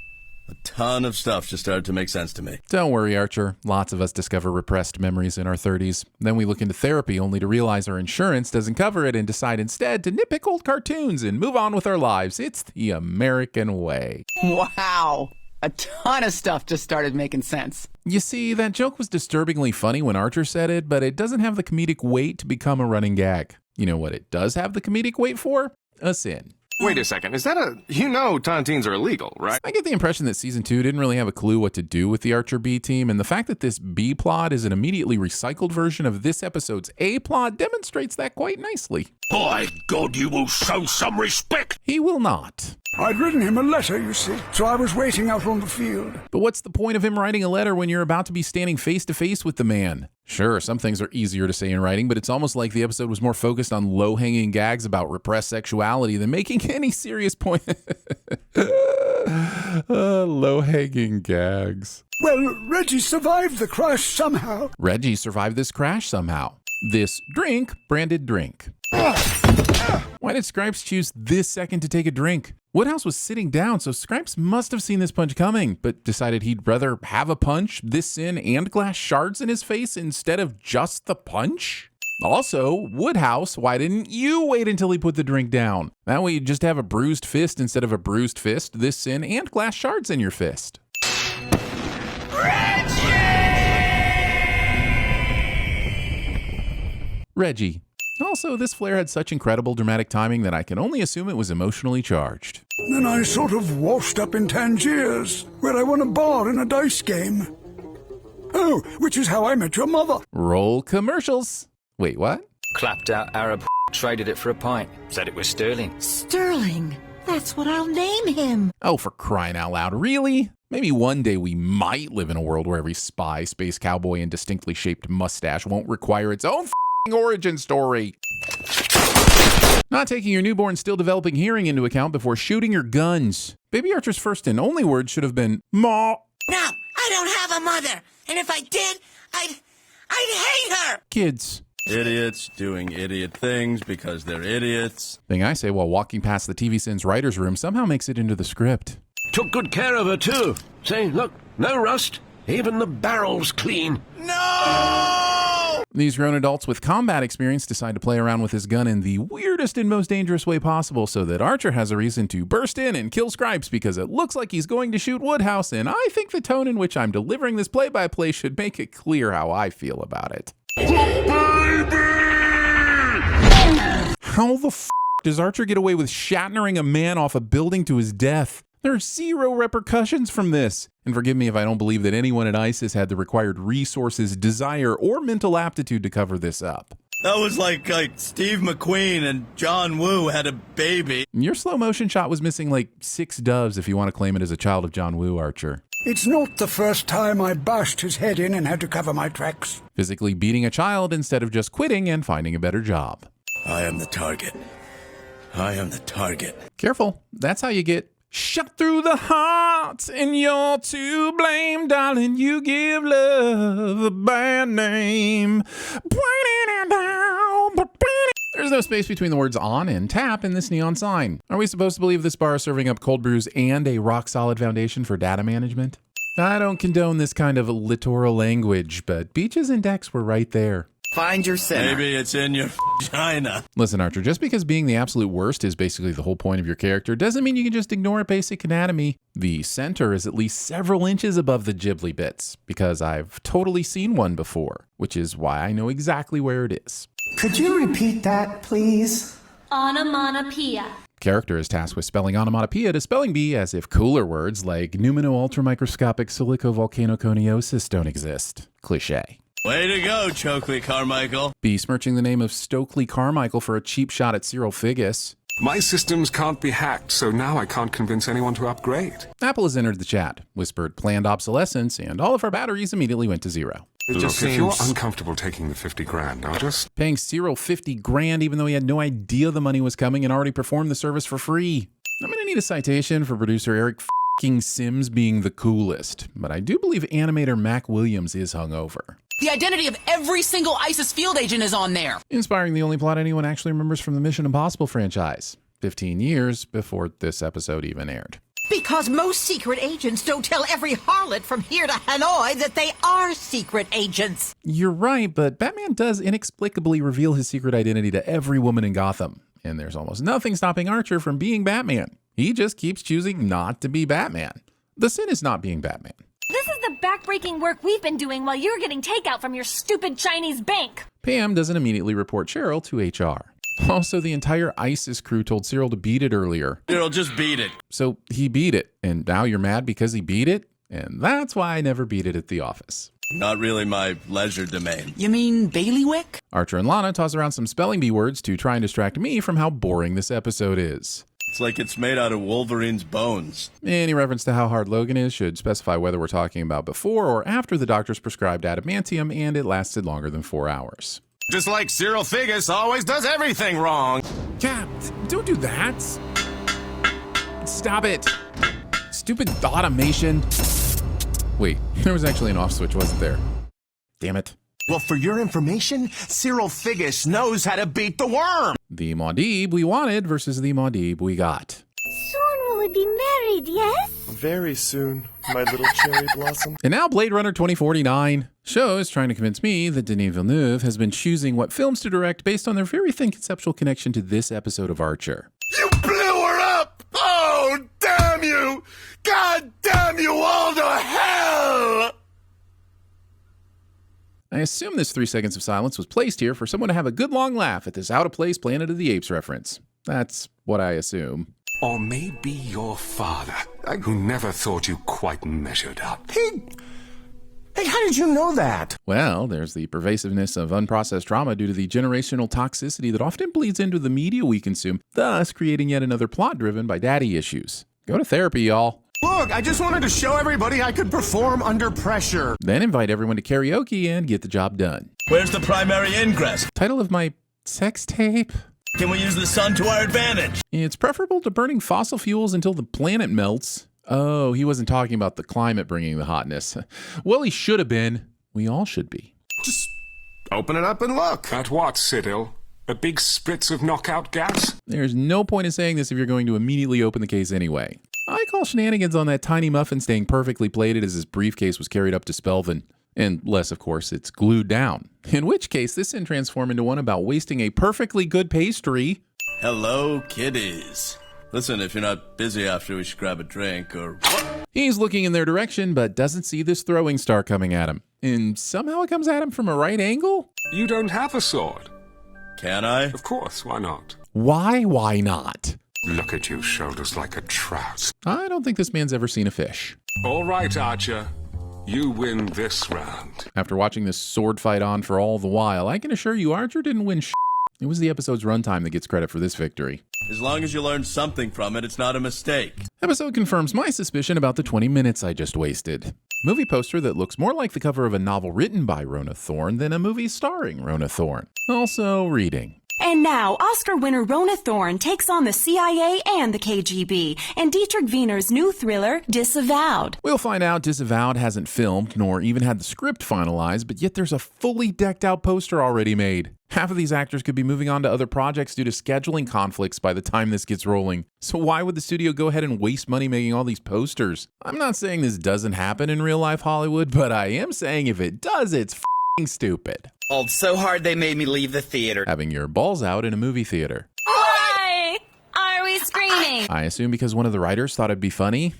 A ton of stuff just started to make sense to me. Don't worry, Archer. Lots of us discover repressed memories in our 30s. Then we look into therapy only to realize our insurance doesn't cover it and decide instead to nitpick old cartoons and move on with our lives. It's the American way. Wow. A ton of stuff just started making sense. You see, that joke was disturbingly funny when Archer said it, but it doesn't have the comedic weight to become a running gag. You know what it does have the comedic weight for? A sin. Wait a second, is that tontines are illegal, right? I get the impression that Season 2 didn't really have a clue what to do with the Archer B team, and the fact that this B plot is an immediately recycled version of this episode's A plot demonstrates that quite nicely. By God, you will show some respect. He will not. I'd written him a letter, you see, so I was waiting out on the field. But what's the point of him writing a letter when you're about to be standing face to face with the man? Sure, some things are easier to say in writing, but it's almost like the episode was more focused on low-hanging gags about repressed sexuality than making any serious point. Low-hanging gags. Well, Reggie survived the crash somehow. Reggie survived this crash somehow. This drink, branded drink. Why did Scripes choose this second to take a drink? Woodhouse was sitting down, so Scripes must have seen this punch coming, but decided he'd rather have a punch, this sin, and glass shards in his face instead of just the punch? Also, Woodhouse, why didn't you wait until he put the drink down? That way you'd just have a bruised fist instead of a bruised fist, this sin, and glass shards in your fist. Reggie. Also, this flare had such incredible dramatic timing that I can only assume it was emotionally charged. Then I sort of washed up in Tangiers, where I won a bar in a dice game. Oh, which is how I met your mother. Roll commercials. Wait, what? Clapped out Arab traded it for a pint. Said it was sterling. Sterling. That's what I'll name him. Oh, for crying out loud, really? Maybe one day we might live in a world where every spy, space cowboy, and distinctly shaped mustache won't require its own origin story. Not taking your newborn still developing hearing into account before shooting your guns. Baby Archer's first and only word should have been Ma. No, I don't have a mother. And if I did, I'd hate her. Kids. Idiots doing idiot things because they're idiots. Thing I say while walking past the TVSins writer's room somehow makes it into the script. Took good care of her, too. Say, look, no rust. Even the barrel's clean. No! These grown adults with combat experience decide to play around with his gun in the weirdest and most dangerous way possible so that Archer has a reason to burst in and kill Scripes because it looks like he's going to shoot Woodhouse, and I think the tone in which I'm delivering this play-by-play should make it clear how I feel about it. How the f*** does Archer get away with shattering a man off a building to his death? There are zero repercussions from this. And forgive me if I don't believe that anyone at ISIS had the required resources, desire, or mental aptitude to cover this up. That was like Steve McQueen and John Woo had a baby. Your slow motion shot was missing like 6 doves if you want to claim it as a child of John Woo, Archer. It's not the first time I bashed his head in and had to cover my tracks. Physically beating a child instead of just quitting and finding a better job. I am the target. I am the target. Careful. That's how you get shot through the heart, and you're to blame, darling. You give love a bad name. There's no space between the words on and tap in this neon sign. Are we supposed to believe this bar is serving up cold brews and a rock-solid foundation for data management? I don't condone this kind of littoral language, but beaches and decks were right there. Find your center. Maybe it's in your vagina. Listen, Archer, just because being the absolute worst is basically the whole point of your character doesn't mean you can just ignore basic anatomy. The center is at least several inches above the ghibli bits, because I've totally seen one before, which is why I know exactly where it is. Could you repeat that, please? Onomatopoeia. Character is tasked with spelling onomatopoeia to spelling bee as if cooler words like pneumono-ultramicroscopic silicovolcanoconiosis don't exist. Cliché. Way to go, Chokely Carmichael. Besmirching the name of Stokely Carmichael for a cheap shot at Cyril Figgis. My systems can't be hacked, so now I can't convince anyone to upgrade. Apple has entered the chat, whispered planned obsolescence, and all of our batteries immediately went to 0. Look, if you're uncomfortable taking the 50 grand, I'll just... Paying Cyril 50 grand even though he had no idea the money was coming and already performed the service for free. I'm gonna need a citation for producer Eric Sims being the coolest, but I do believe animator Mac Williams is hungover. The identity of every single ISIS field agent is on there. Inspiring the only plot anyone actually remembers from the Mission Impossible franchise. 15 years before this episode even aired. Because most secret agents don't tell every harlot from here to Hanoi that they are secret agents. You're right, but Batman does inexplicably reveal his secret identity to every woman in Gotham. And there's almost nothing stopping Archer from being Batman. He just keeps choosing not to be Batman. The sin is not being Batman. This is the backbreaking work we've been doing while you're getting takeout from your stupid Chinese bank. Pam doesn't immediately report Cheryl to HR. Also, the entire ISIS crew told Cyril to beat it earlier. Cyril, just beat it. So he beat it, and now you're mad because he beat it? And that's why I never beat it at the office. Not really my leisure domain. You mean bailiwick? Archer and Lana toss around some spelling bee words to try and distract me from how boring this episode is. It's like it's made out of Wolverine's bones. Any reference to how hard Logan is should specify whether we're talking about before or after the doctor's prescribed adamantium and it lasted longer than 4 hours. Just like Cyril Figgis always does everything wrong. Yeah, don't do that. Stop it. Stupid automation. Wait, there was actually an off switch, wasn't there? Damn it. Well, for your information, Cyril Figgis knows how to beat the worm. The Maudib we wanted versus the Maudib we got. Soon will we be married, yes? Very soon, my little cherry blossom. And now Blade Runner 2049. Show is trying to convince me that Denis Villeneuve has been choosing what films to direct based on their very thin conceptual connection to this episode of Archer. You blew her up! Oh, damn you! God damn you all to hell! I assume this 3 seconds of silence was placed here for someone to have a good long laugh at this out-of-place Planet of the Apes reference. That's what I assume. Or maybe your father, who never thought you quite measured up. Hey, how did you know that? Well, there's the pervasiveness of unprocessed trauma due to the generational toxicity that often bleeds into the media we consume, thus creating yet another plot driven by daddy issues. Go to therapy, y'all. Look, I just wanted to show everybody I could perform under pressure. Then invite everyone to karaoke and get the job done. Where's the primary ingress? Title of my sex tape? Can we use the sun to our advantage? It's preferable to burning fossil fuels until the planet melts. Oh, he wasn't talking about the climate bringing the hotness. Well, he should have been. We all should be. Just open it up and look. At what, Cyril? A big spritz of knockout gas? There's no point in saying this if you're going to immediately open the case anyway. I call shenanigans on that tiny muffin staying perfectly plated as his briefcase was carried up to Spelvin. Unless, of course, it's glued down. In which case, this can transform into one about wasting a perfectly good pastry. Hello, kiddies. Listen, if you're not busy after, we should grab a drink or what? He's looking in their direction, but doesn't see this throwing star coming at him. And somehow it comes at him from a right angle? You don't have a sword. Can I? Of course, why not? Why not? Look at you, shoulders like a trout. I don't think this man's ever seen a fish. All right, Archer. You win this round. After watching this sword fight on for all the while, I can assure you Archer didn't win shit. It was the episode's runtime that gets credit for this victory. As long as you learn something from it, it's not a mistake. Episode confirms my suspicion about the 20 minutes I just wasted. Movie poster that looks more like the cover of a novel written by Rona Thorne than a movie starring Rona Thorne. Also reading. And now, Oscar winner Rona Thorne takes on the CIA and the KGB in Dietrich Wiener's new thriller, Disavowed. We'll find out Disavowed hasn't filmed nor even had the script finalized, but yet there's a fully decked out poster already made. Half of these actors could be moving on to other projects due to scheduling conflicts by the time this gets rolling. So why would the studio go ahead and waste money making all these posters? I'm not saying this doesn't happen in real life Hollywood, but I am saying if it does, it's f***ing stupid. So hard they made me leave the theater. Having your balls out in a movie theater. Why are we screaming? I assume because one of the writers thought it'd be funny.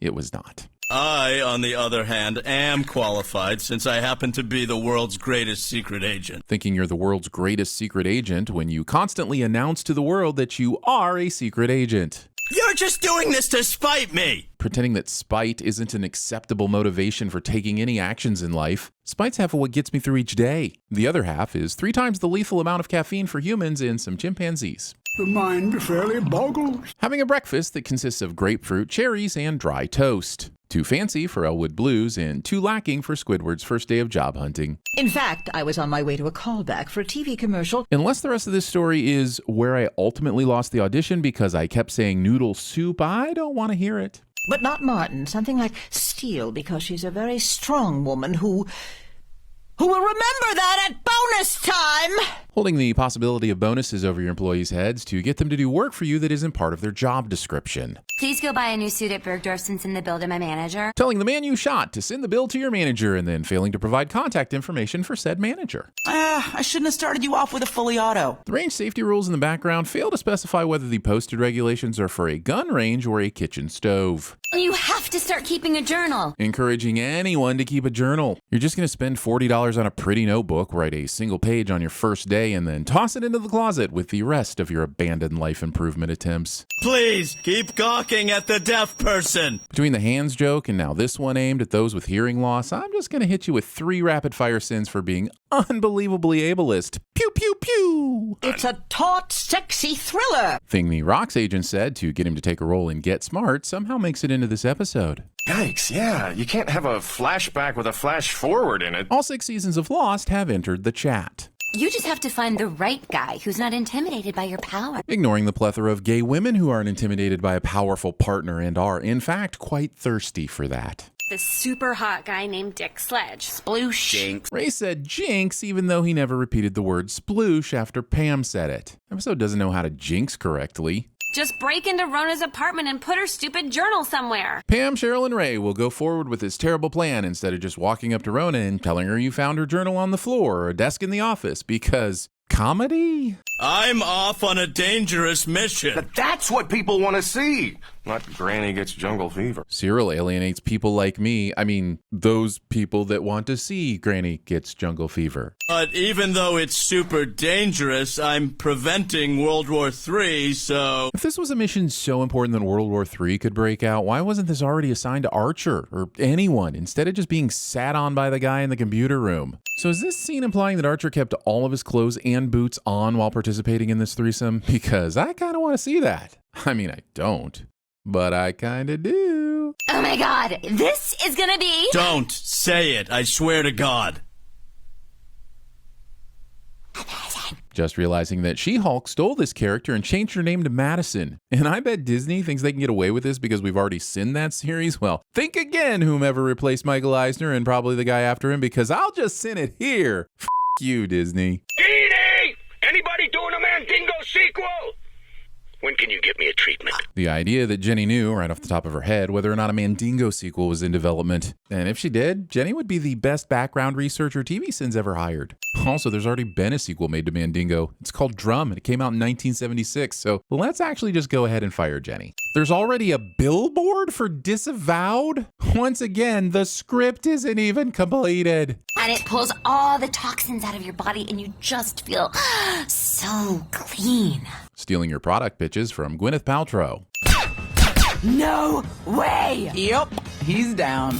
It was not. I, on the other hand, am qualified since I happen to be the world's greatest secret agent. Thinking you're the world's greatest secret agent when you constantly announce to the world that you are a secret agent. You're just doing this to spite me! Pretending that spite isn't an acceptable motivation for taking any actions in life. Spite's half of what gets me through each day. The other half is 3 times the lethal amount of caffeine for humans and some chimpanzees. The mind fairly boggles. Having a breakfast that consists of grapefruit, cherries, and dry toast. Too fancy for Elwood Blues and too lacking for Squidward's first day of job hunting. In fact, I was on my way to a callback for a TV commercial. Unless the rest of this story is where I ultimately lost the audition because I kept saying noodle soup, I don't want to hear it. But not Martin. Something like Steele, because she's a very strong woman who will remember that at bonus time! Holding the possibility of bonuses over your employees' heads to get them to do work for you that isn't part of their job description. Please go buy a new suit at Bergdorf's and send the bill to my manager. Telling the man you shot to send the bill to your manager and then failing to provide contact information for said manager. I shouldn't have started you off with a fully auto. The range safety rules in the background fail to specify whether the posted regulations are for a gun range or a kitchen stove. You have to start keeping a journal. Encouraging anyone to keep a journal. You're just going to spend $40 on a pretty notebook, write a single page on your first day, and then toss it into the closet with the rest of your abandoned life improvement attempts. Please, keep gawking at the deaf person. Between the hands joke and now this one aimed at those with hearing loss, I'm just going to hit you with 3 rapid-fire sins for being unbelievably ableist. Pew, pew, pew! It's a taut, sexy thriller. Thing the Rocks agent said to get him to take a role in Get Smart somehow makes it into this episode. Yikes, yeah. You can't have a flashback with a flash forward in it. All 6 seasons of Lost have entered the chat. You just have to find the right guy who's not intimidated by your power. Ignoring the plethora of gay women who aren't intimidated by a powerful partner and are, in fact, quite thirsty for that. This super hot guy named Dick Sledge. Sploosh. Jinx. Ray said jinx even though he never repeated the word sploosh after Pam said it. Episode doesn't know how to jinx correctly. Just break into Rona's apartment and put her stupid journal somewhere. Pam, Cheryl, and Ray will go forward with this terrible plan instead of just walking up to Rona and telling her you found her journal on the floor or a desk in the office because comedy? I'm off on a dangerous mission. But that's what people want to see. Not Granny gets jungle fever. Cyril alienates people like me. I mean, those people that want to see Granny gets jungle fever. But even though it's super dangerous, I'm preventing World War III, so... If this was a mission so important that World War III could break out, why wasn't this already assigned to Archer or anyone, instead of just being sat on by the guy in the computer room? So is this scene implying that Archer kept all of his clothes and boots on while participating in this threesome? Because I kind of want to see that. I mean, I don't, but I kind of do. Oh my god, this is gonna be... Don't say it, I swear to God. Just realizing that She-Hulk stole this character and changed her name to Madison. And I bet Disney thinks they can get away with this because we've already seen that series. Well, think again, whomever replaced Michael Eisner and probably the guy after him, because I'll just send it here. F*** you, Disney. Dee! Anybody doing a Mandingo sequel? When can you give me a treatment? The idea that Jenny knew right off the top of her head whether or not a Mandingo sequel was in development. And if she did, Jenny would be the best background researcher TVSins ever hired. Also, there's already been a sequel made to Mandingo. It's called Drum, and it came out in 1976, so let's actually just go ahead and fire Jenny. There's already a billboard for Disavowed? Once again, the script isn't even completed. And it pulls all the toxins out of your body and you just feel so clean. Stealing your product pitches from Gwyneth Paltrow. No way! Yep, he's down.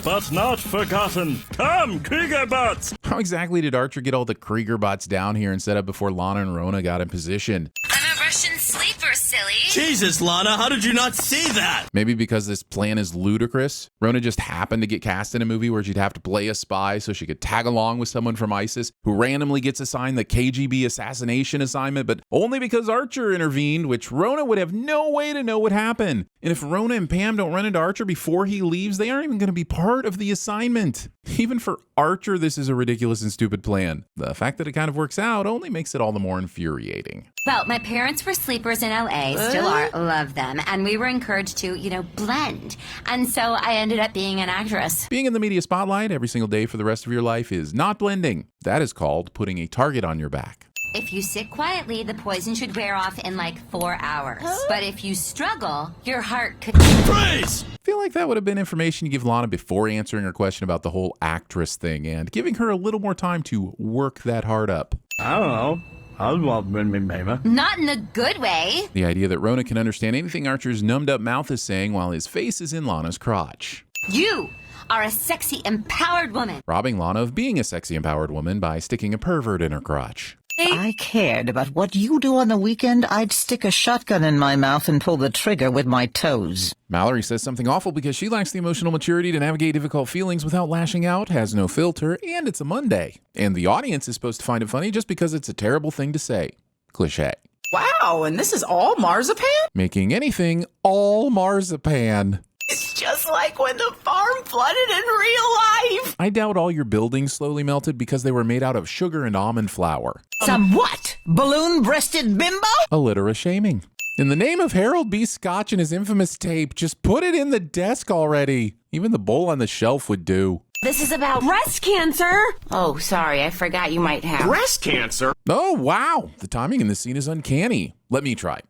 But not forgotten. Come, Krieger bots! How exactly did Archer get all the Krieger bots down here and set up before Lana and Rona got in position? I'm a Russian sleeper, silly. Jesus, Lana, how did you not see that? Maybe because this plan is ludicrous. Rona just happened to get cast in a movie where she'd have to play a spy so she could tag along with someone from ISIS who randomly gets assigned the KGB assassination assignment, but only because Archer intervened, which Rona would have no way to know would happen. And if Rona and Pam don't run into Archer before he leaves, they aren't even going to be part of the assignment. Even for Archer, this is a ridiculous and stupid plan. The fact that it kind of works out only makes it all the more infuriating. Well, my parents were sleepers in LA, still are, love them, and we were encouraged to, blend. And so I ended up being an actress. Being in the media spotlight every single day for the rest of your life is not blending. That is called putting a target on your back. If you sit quietly, the poison should wear off in like 4 hours. But if you struggle, your heart could... Freeze! I feel like that would have been information you give Lana before answering her question about the whole actress thing and giving her a little more time to work that heart up. I don't know. Not in a good way. The idea that Rona can understand anything Archer's numbed up mouth is saying while his face is in Lana's crotch. You are a sexy, empowered woman. Robbing Lana of being a sexy, empowered woman by sticking a pervert in her crotch. If I cared about what you do on the weekend, I'd stick a shotgun in my mouth and pull the trigger with my toes. Mallory says something awful because she lacks the emotional maturity to navigate difficult feelings without lashing out, has no filter, and it's a Monday. And the audience is supposed to find it funny just because it's a terrible thing to say. Cliché. Wow, and this is all marzipan? Making anything all marzipan. It's just like when the farm flooded in real life. I doubt all your buildings slowly melted because they were made out of sugar and almond flour. Some what? Balloon-breasted bimbo? Allitera shaming. In the name of Harold B. Scotch and his infamous tape, just put it in the desk already. Even the bowl on the shelf would do. This is about breast cancer. Oh, sorry, I forgot you might have... Breast cancer? Oh, wow. The timing in this scene is uncanny. Let me try.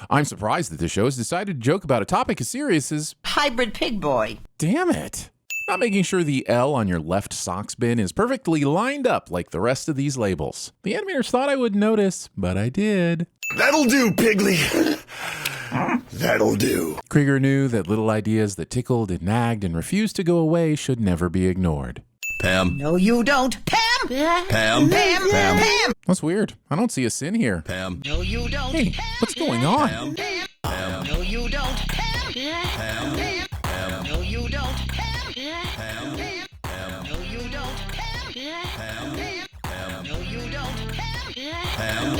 I'm surprised that the show has decided to joke about a topic as serious as... Hybrid pig boy. Damn it. Not making sure the L on your left socks bin is perfectly lined up like the rest of these labels. The animators thought I wouldn't notice, but I did. That'll do, Piggly. That'll do. Krieger knew that little ideas that tickled and nagged and refused to go away should never be ignored. Pam. No, you don't. Pam! Pam. Pam! Pam! Pam! That's weird. I don't see a sin here. Pam. No, you don't. Hey, what's going on? Pam. Pam. No, you don't. Pam! Pam. Pam. No, you don't. Pam! Pam. Pam. No, you don't. Pam! Pam. Pam. No, you don't. Pam. Pam.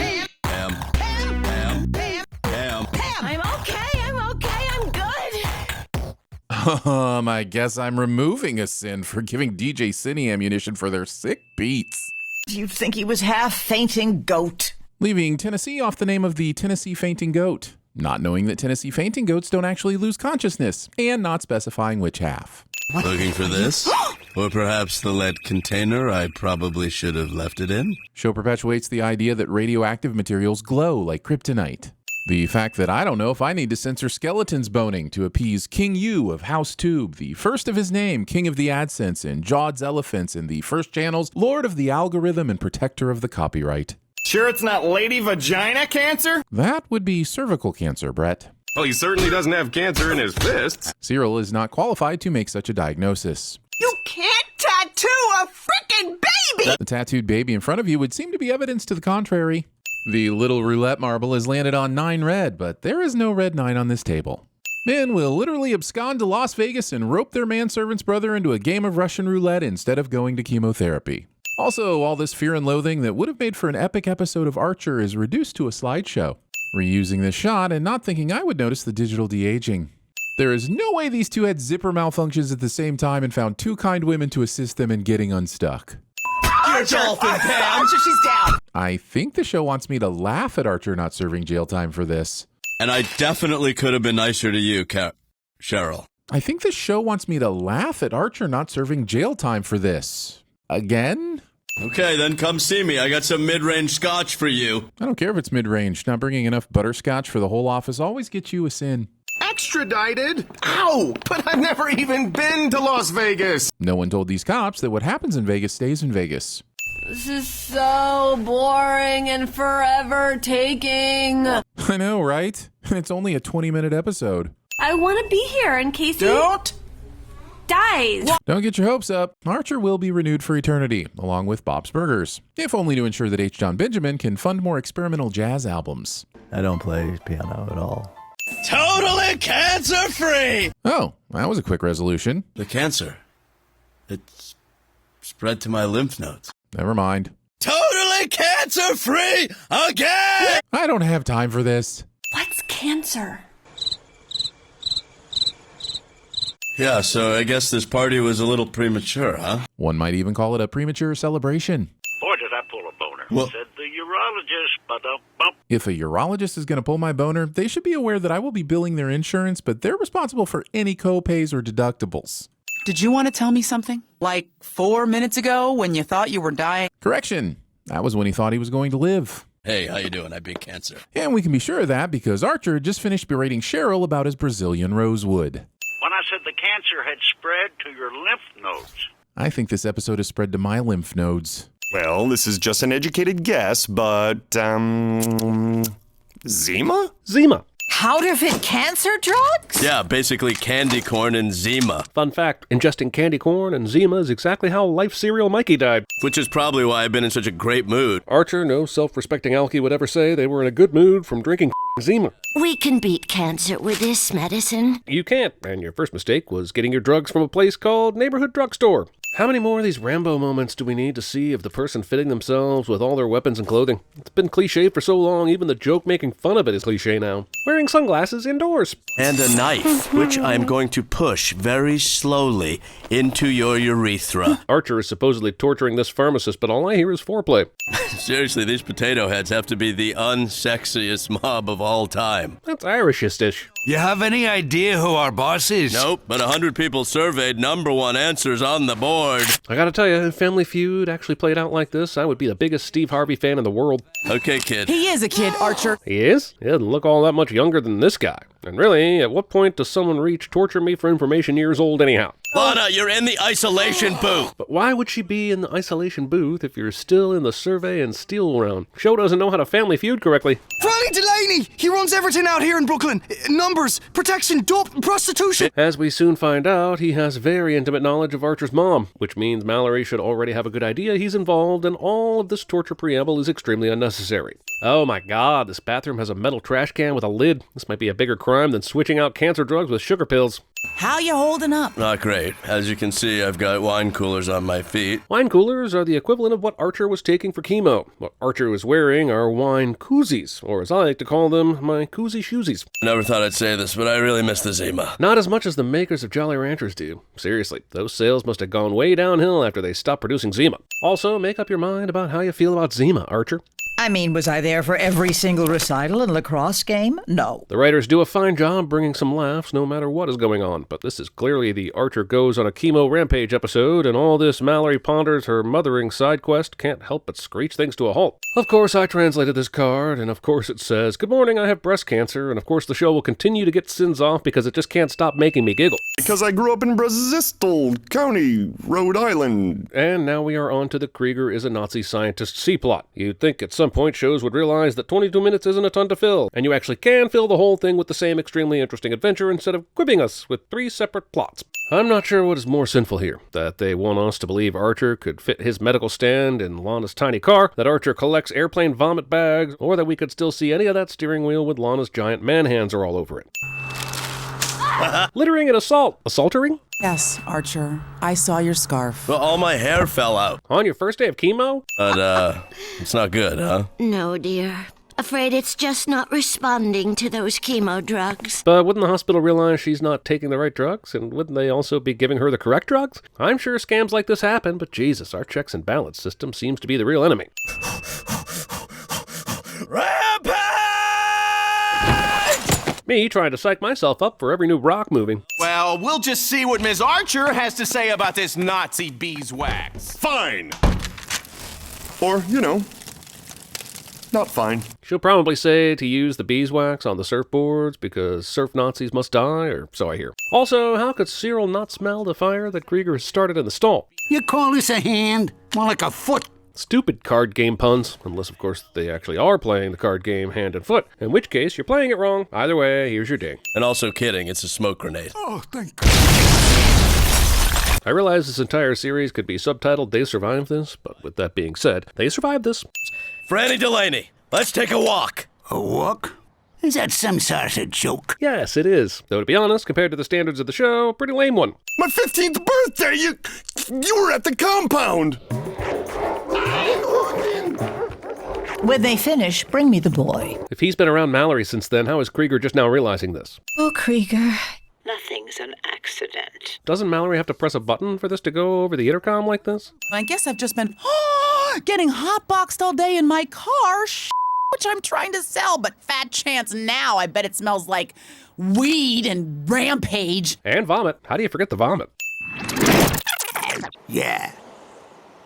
I guess I'm removing a sin for giving DJ Cine ammunition for their sick beats. You'd think he was half fainting goat. Leaving Tennessee off the name of the Tennessee fainting goat. Not knowing that Tennessee fainting goats don't actually lose consciousness, and not specifying which half. Looking for this? Or perhaps the lead container I probably should have left it in? Show perpetuates the idea that radioactive materials glow like kryptonite. The fact that I don't know if I need to censor skeletons boning to appease King Yu of House Tube, the first of his name, King of the AdSense, and Jawed's Elephants, and the first channel's Lord of the Algorithm and Protector of the Copyright. Sure it's not lady vagina cancer? That would be cervical cancer, Brett. Well, he certainly doesn't have cancer in his fists. Cyril is not qualified to make such a diagnosis. You can't tattoo a freaking baby! The tattooed baby in front of you would seem to be evidence to the contrary. The little roulette marble has landed on 9 red, but there is no red 9 on this table. Men will literally abscond to Las Vegas and rope their manservant's brother into a game of Russian roulette instead of going to chemotherapy. Also, all this fear and loathing that would have made for an epic episode of Archer is reduced to a slideshow. Reusing this shot and not thinking I would notice the digital de-aging. There is no way these two had zipper malfunctions at the same time and found 2 kind women to assist them in getting unstuck. You're dolphin, Pam! Archer, she's down! I think the show wants me to laugh at Archer not serving jail time for this. And I definitely could have been nicer to you, Cheryl. I think the show wants me to laugh at Archer not serving jail time for this. Again? Okay, then come see me. I got some mid-range scotch for you. I don't care if it's mid-range. Not bringing enough butterscotch for the whole office always gets you a sin. Extradited? Ow! But I've never even been to Las Vegas! No one told these cops that what happens in Vegas stays in Vegas. This is so boring and forever taking. I know, right? It's only a 20-minute episode. I want to be here in case he dies. Don't get your hopes up. Archer will be renewed for eternity, along with Bob's Burgers, if only to ensure that H. John Benjamin can fund more experimental jazz albums. I don't play piano at all. Totally cancer-free! Oh, that was a quick resolution. The cancer. It's spread to my lymph nodes. Never mind. Totally cancer-free again! I don't have time for this. What's cancer? Yeah, so I guess this party was a little premature, huh? One might even call it a premature celebration. Boy, did I pull a boner. Well, Said the urologist, ba-dum-bum. If a urologist is going to pull my boner, they should be aware that I will be billing their insurance, but they're responsible for any co-pays or deductibles. Did you want to tell me something? Like 4 minutes ago when you thought you were dying? Correction. That was when he thought he was going to live. Hey, how you doing? I beat cancer. And we can be sure of that because Archer just finished berating Cheryl about his Brazilian rosewood. When I said the cancer had spread to your lymph nodes. I think this episode has spread to my lymph nodes. Well, this is just an educated guess, but, Zima? Zima. Counterfeit cancer drugs? Yeah, basically candy corn and Zima. Fun fact, ingesting candy corn and Zima is exactly how Life Cereal Mikey died. Which is probably why I've been in such a great mood. Archer, no self-respecting alkie would ever say they were in a good mood from drinking Zima. We can beat cancer with this medicine. You can't, and your first mistake was getting your drugs from a place called Neighborhood Drugstore. How many more of these Rambo moments do we need to see of the person fitting themselves with all their weapons and clothing? It's been cliched for so long, even the joke making fun of it is cliche now. Wearing sunglasses indoors. And a knife, which I'm going to push very slowly into your urethra. Archer is supposedly torturing this pharmacist, but all I hear is foreplay. Seriously, these potato heads have to be the unsexiest mob of all time. That's Irishish-ish. You have any idea who our boss is? Nope, but 100 people surveyed, #1 answers on the board. I gotta tell you, if Family Feud actually played out like this, I would be the biggest Steve Harvey fan in the world. Okay, kid. He is a kid, Archer. He is? He doesn't look all that much younger than this guy. And really, at what point does someone reach torture me for information years old anyhow? Lana, you're in the isolation booth. But why would she be in the isolation booth if you're still in the survey and steal round? Show doesn't know how to Family Feud correctly. Ronnie Delaney! He runs everything out here in Brooklyn. Numbers, protection, dope, prostitution. As we soon find out, he has very intimate knowledge of Archer's mom, which means Mallory should already have a good idea he's involved, and all of this torture preamble is extremely unnecessary. Oh my god, this bathroom has a metal trash can with a lid. This might be a bigger crime than switching out cancer drugs with sugar pills. How you holding up? Not great. As you can see, I've got wine coolers on my feet. Wine coolers are the equivalent of what Archer was taking for chemo. What Archer was wearing are wine koozies, or as I like to call them, my koozie shoesies. Never thought I'd say this, but I really miss the Zima. Not as much as the makers of Jolly Ranchers do. Seriously, those sales must have gone way downhill after they stopped producing Zima. Also, make up your mind about how you feel about Zima, Archer. I mean, was I there for every single recital and lacrosse game? No. The writers do a fine job bringing some laughs no matter what is going on, but this is clearly the Archer goes on a chemo rampage episode, and all this Mallory ponders her mothering side quest can't help but screech things to a halt. Of course, I translated this card, and of course it says, "Good morning, I have breast cancer," and of course the show will continue to get sins off because it just can't stop making me giggle. Because I grew up in Bristol County, Rhode Island. And now we are on to the Krieger is a Nazi scientist C-plot. You'd think at some point shows would realize that 22 minutes isn't a ton to fill, and you actually can fill the whole thing with the same extremely interesting adventure instead of quibbing us with 3 separate plots. I'm not sure what is more sinful here, that they want us to believe Archer could fit his medical stand in Lana's tiny car, that Archer collects airplane vomit bags, or that we could still see any of that steering wheel with Lana's giant man hands are all over it. Littering and assault. Assaultering? Yes, Archer. I saw your scarf. Well, all my hair fell out. On your first day of chemo? But, it's not good, huh? No, dear. Afraid it's just not responding to those chemo drugs. But wouldn't the hospital realize she's not taking the right drugs? And wouldn't they also be giving her the correct drugs? I'm sure scams like this happen, but Jesus, our checks and balance system seems to be the real enemy. Rampage! Me trying to psych myself up for every new Rock movie. Well, we'll just see what Ms. Archer has to say about this Nazi beeswax. Fine. Or, not fine. She'll probably say to use the beeswax on the surfboards because surf Nazis must die, or so I hear. Also, how could Cheryl not smell the fire that Krieger has started in the stall? You call this a hand? More like a foot. Stupid card game puns, unless of course they actually are playing the card game hand and foot, in which case you're playing it wrong. Either way, here's your ding. And also kidding, it's a smoke grenade. Oh, thank God. I realize this entire series could be subtitled They Survived This, but with that being said, they survived this. Franny Delaney, let's take a walk. A walk? Is that some sort of joke? Yes, it is. Though to be honest, compared to the standards of the show, a pretty lame one. My 15th birthday! You were at the compound! When they finish, bring me the boy. If he's been around Mallory since then, how is Krieger just now realizing this? Oh, Krieger. Nothing's an accident. Doesn't Mallory have to press a button for this to go over the intercom like this? I guess I've just been getting hotboxed all day in my car, which I'm trying to sell, but fat chance now I bet it smells like weed and rampage. And vomit. How do you forget the vomit? Yeah.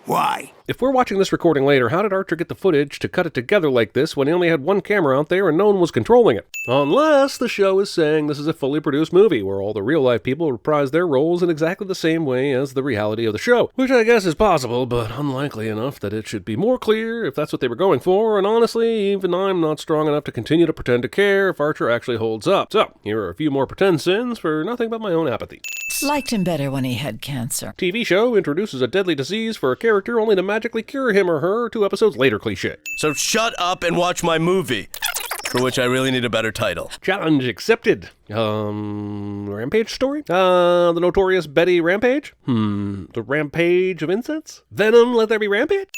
Why? If we're watching this recording later, how did Archer get the footage to cut it together like this when he only had one camera out there and no one was controlling it? Unless the show is saying this is a fully produced movie where all the real-life people reprise their roles in exactly the same way as the reality of the show, which I guess is possible, but unlikely enough that it should be more clear if that's what they were going for, and honestly, even I'm not strong enough to continue to pretend to care if Archer actually holds up. So, here are a few more pretend sins for nothing but my own apathy. Liked him better when he had cancer. TV show introduces a deadly disease for a character only to magically cure him or her 2 episodes later cliché. So shut up and watch my movie, for which I really need a better title. Challenge accepted. Rampage story? The notorious Betty Rampage? The Rampage of Incense? Venom, let there be rampage?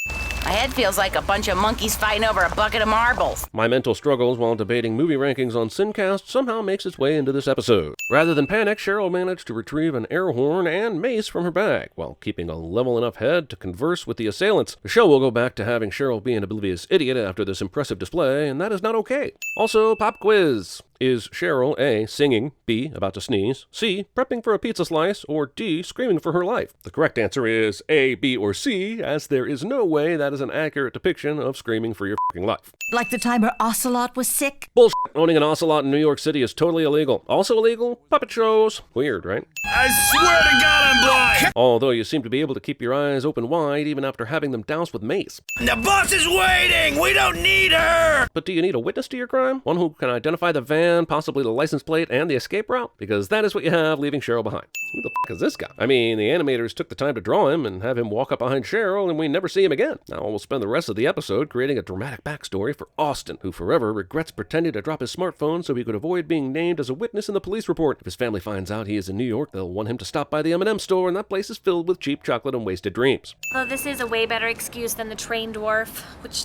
My head feels like a bunch of monkeys fighting over a bucket of marbles. My mental struggles while debating movie rankings on Sincast somehow makes its way into this episode. Rather than panic, Cheryl managed to retrieve an air horn and mace from her bag, while keeping a level enough head to converse with the assailants. The show will go back to having Cheryl be an oblivious idiot after this impressive display, and that is not okay. Also, pop quiz. Is Cheryl A, singing, B, about to sneeze, C, prepping for a pizza slice, or D, screaming for her life? The correct answer is A, B, or C, as there is no way that is an accurate depiction of screaming for your f***ing life. Like the time her ocelot was sick? Bullshit. Owning an ocelot in New York City is totally illegal. Also illegal, puppet shows. Weird, right? I swear to God I'm blind! Although you seem to be able to keep your eyes open wide even after having them doused with mace. The boss is waiting! We don't need her! But do you need a witness to your crime? One who can identify the van, possibly the license plate, and the escape route? Because that is what you have leaving Cheryl behind. Who the f*** is this guy? I mean, the animators took the time to draw him and have him walk up behind Cheryl and we never see him again. Now we'll spend the rest of the episode creating a dramatic backstory for Austin, who forever regrets pretending to drop his smartphone so he could avoid being named as a witness in the police report. If his family finds out he is in New York, they'll want him to stop by the M&M store, and that place is filled with cheap chocolate and wasted dreams. Although this is a way better excuse than the train dwarf, which,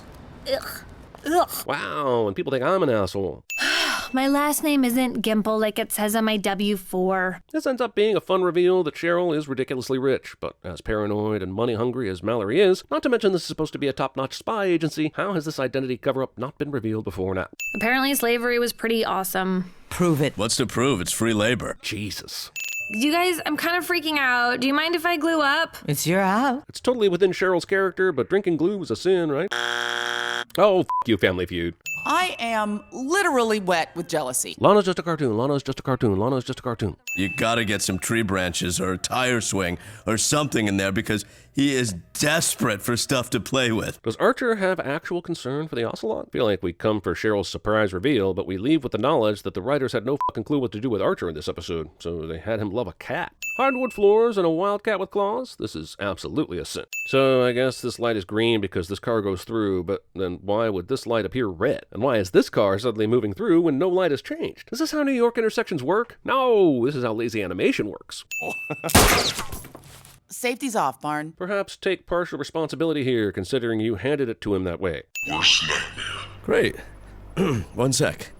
ugh. Wow, and people think I'm an asshole. My last name isn't Gimple like it says on my W-4. This ends up being a fun reveal that Cheryl is ridiculously rich, but as paranoid and money-hungry as Mallory is, not to mention this is supposed to be a top-notch spy agency, how has this identity cover-up not been revealed before now? Apparently slavery was pretty awesome. Prove it. What's to prove? It's free labor. Jesus. You guys, I'm kind of freaking out. Do you mind if I glue up? It's your house. It's totally within Cheryl's character, but drinking glue was a sin, right? Oh, you, Family Feud. I am literally wet with jealousy. Lana's just a cartoon. Lana's just a cartoon. Lana's just a cartoon. You gotta get some tree branches or a tire swing or something in there because he is desperate for stuff to play with. Does Archer have actual concern for the Ocelot? I feel like we come for Cheryl's surprise reveal, but we leave with the knowledge that the writers had no fucking clue what to do with Archer in this episode, so they had him love a cat. Hardwood floors and a wildcat with claws? This is absolutely a sin. So I guess this light is green because this car goes through, but then why would this light appear red? And why is this car suddenly moving through when no light has changed? Is this how New York intersections work? No, this is how lazy animation works. Safety's off, Barn. Perhaps take partial responsibility here, considering you handed it to him that way. Great. 1 sec.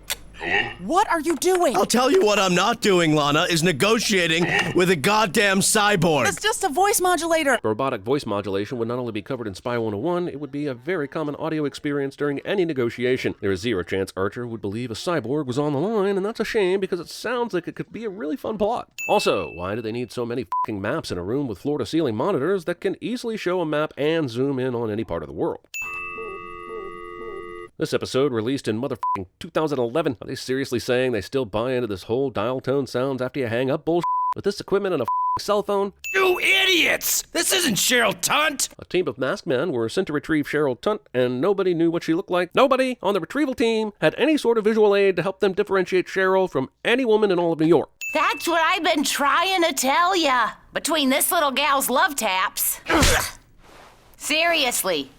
What are you doing? I'll tell you what I'm not doing, Lana, is negotiating with a goddamn cyborg. It's just a voice modulator. Robotic voice modulation would not only be covered in Spy 101, it would be a very common audio experience during any negotiation. There is zero chance Archer would believe a cyborg was on the line, and that's a shame because it sounds like it could be a really fun plot. Also, why do they need so many fucking maps in a room with floor-to-ceiling monitors that can easily show a map and zoom in on any part of the world? This episode released in motherfucking 2011. Are they seriously saying they still buy into this whole dial tone sounds after you hang up bullshit? With this equipment and a cell phone? You idiots! This isn't Cheryl Tunt! A team of masked men were sent to retrieve Cheryl Tunt, and nobody knew what she looked like. Nobody on the retrieval team had any sort of visual aid to help them differentiate Cheryl from any woman in all of New York. That's what I've been trying to tell ya. Between this little gal's love taps. Seriously.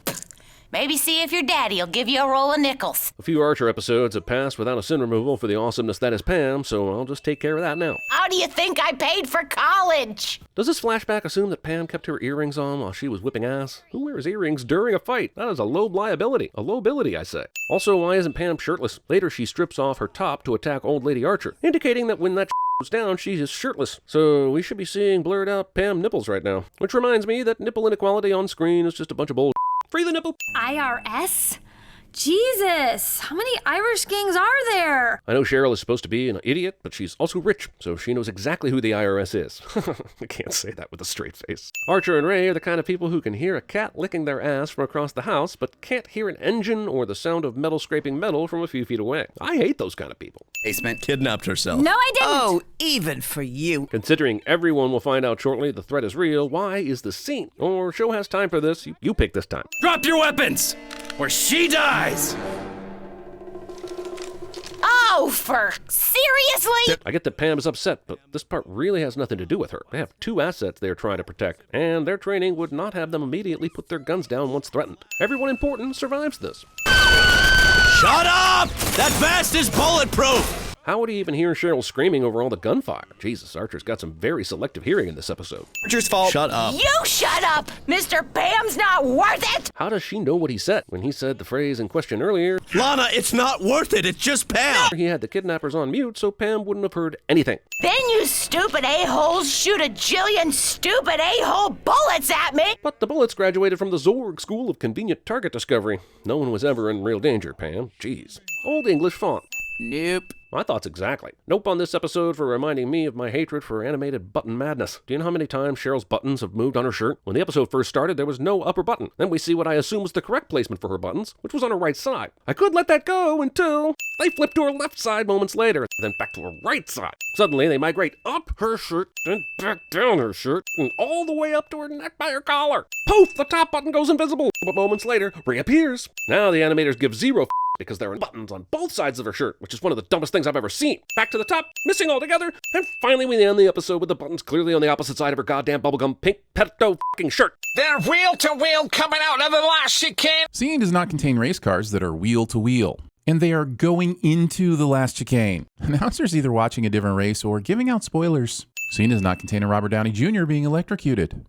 Maybe see if your daddy'll give you a roll of nickels. A few Archer episodes have passed without a sin removal for the awesomeness that is Pam, so I'll just take care of that now. How do you think I paid for college? Does this flashback assume that Pam kept her earrings on while she was whipping ass? Who wears earrings during a fight? That is a low liability. A lowbility, I say. Also, why isn't Pam shirtless? Later, she strips off her top to attack old lady Archer, indicating that when that goes down, she is shirtless. So we should be seeing blurred out Pam nipples right now. Which reminds me that nipple inequality on screen is just a bunch of bull. Free the nipple. IRS? Jesus, how many Irish gangs are there? I know Cheryl is supposed to be an idiot, but she's also rich, so she knows exactly who the IRS is. I can't say that with a straight face. Archer and Ray are the kind of people who can hear a cat licking their ass from across the house, but can't hear an engine or the sound of metal scraping metal from a few feet away. I hate those kind of people. Basement kidnapped herself. No, I didn't. Oh, even for you. Considering everyone will find out shortly the threat is real, why is the scene? Or show has time for this, you pick this time. Drop your weapons, or she dies! Oh, for seriously? I get that Pam is upset, but this part really has nothing to do with her. They have two assets they are trying to protect, and their training would not have them immediately put their guns down once threatened. Everyone important survives this. Shut up! That vest is bulletproof! How would he even hear Cheryl screaming over all the gunfire? Jesus, Archer's got some very selective hearing in this episode. Archer's fault. Shut up. You shut up! Mr. Pam's not worth it! How does she know what he said when he said the phrase in question earlier? Lana, it's not worth it. It's just Pam. He had the kidnappers on mute, so Pam wouldn't have heard anything. Then you stupid a-holes shoot a jillion stupid a-hole bullets at me! But the bullets graduated from the Zorg School of Convenient Target Discovery. No one was ever in real danger, Pam. Jeez. Old English font. Nope. My thoughts exactly. Nope on this episode for reminding me of my hatred for animated button madness. Do you know how many times Cheryl's buttons have moved on her shirt? When the episode first started, there was no upper button. Then we see what I assume was the correct placement for her buttons, which was on her right side. I could let that go until they flipped to her left side moments later, then back to her right side. Suddenly, they migrate up her shirt, then back down her shirt, and all the way up to her neck by her collar. Poof! The top button goes invisible, but moments later, reappears. Now the animators give zero because there are buttons on both sides of her shirt, which is one of the dumbest things I've ever seen. Back to the top, missing altogether, and finally we end the episode with the buttons clearly on the opposite side of her goddamn bubblegum pink petto fucking shirt. They're wheel to wheel coming out of the last chicane. Scene does not contain race cars that are wheel to wheel, and they are going into the last chicane. Announcers either watching a different race or giving out spoilers. Scene does not contain a Robert Downey Jr. being electrocuted.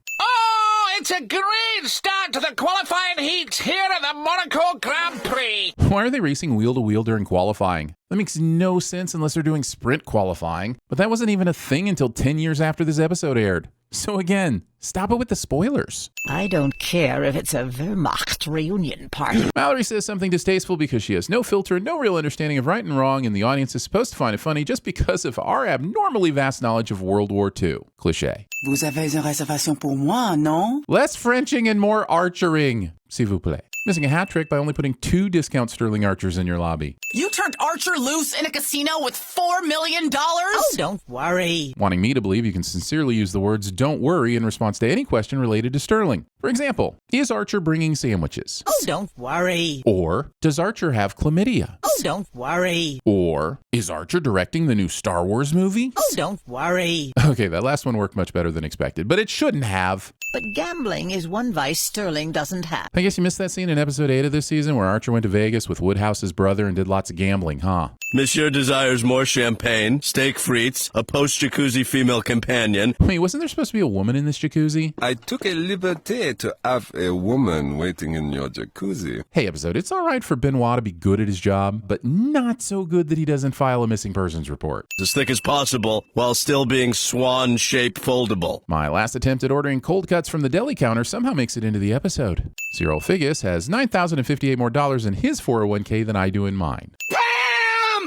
It's a great start to the qualifying heats here at the Monaco Grand Prix. Why are they racing wheel to wheel during qualifying? That makes no sense unless they're doing sprint qualifying. But that wasn't even a thing until 10 years after this episode aired. So again, stop it with the spoilers. I don't care if it's a Wehrmacht reunion party. Mallory says something distasteful because she has no filter and no real understanding of right and wrong, and the audience is supposed to find it funny just because of our abnormally vast knowledge of World War II. Cliché. Vous avez une réservation pour moi, non? Less Frenching and more archering, s'il vous plaît. Missing a hat trick by only putting 2 discount Sterling Archers in your lobby. You turned Archer loose in a casino with $4 million? Oh, don't worry. Wanting me to believe you can sincerely use the words "don't worry" in response to any question related to Sterling. For example, is Archer bringing sandwiches? Oh, don't worry. Or does Archer have chlamydia? Oh, don't worry. Or is Archer directing the new Star Wars movie? Oh, don't worry. Okay, that last one worked much better than expected, but it shouldn't have. But gambling is one vice Sterling doesn't have. I guess you missed that scene in episode 8 of this season where Archer went to Vegas with Woodhouse's brother and did lots of gambling, huh? Monsieur desires more champagne, steak frites, a post-jacuzzi female companion. Wait, wasn't there supposed to be a woman in this jacuzzi? I took a liberty to have a woman waiting in your jacuzzi. Hey, episode, it's all right for Benoit to be good at his job, but not so good that he doesn't file a missing persons report. As thick as possible, while still being swan-shaped foldable. My last attempt at ordering cold cuts from the deli counter somehow makes it into the episode. Cyril Figgis has $9,058 more in his 401k than I do in mine.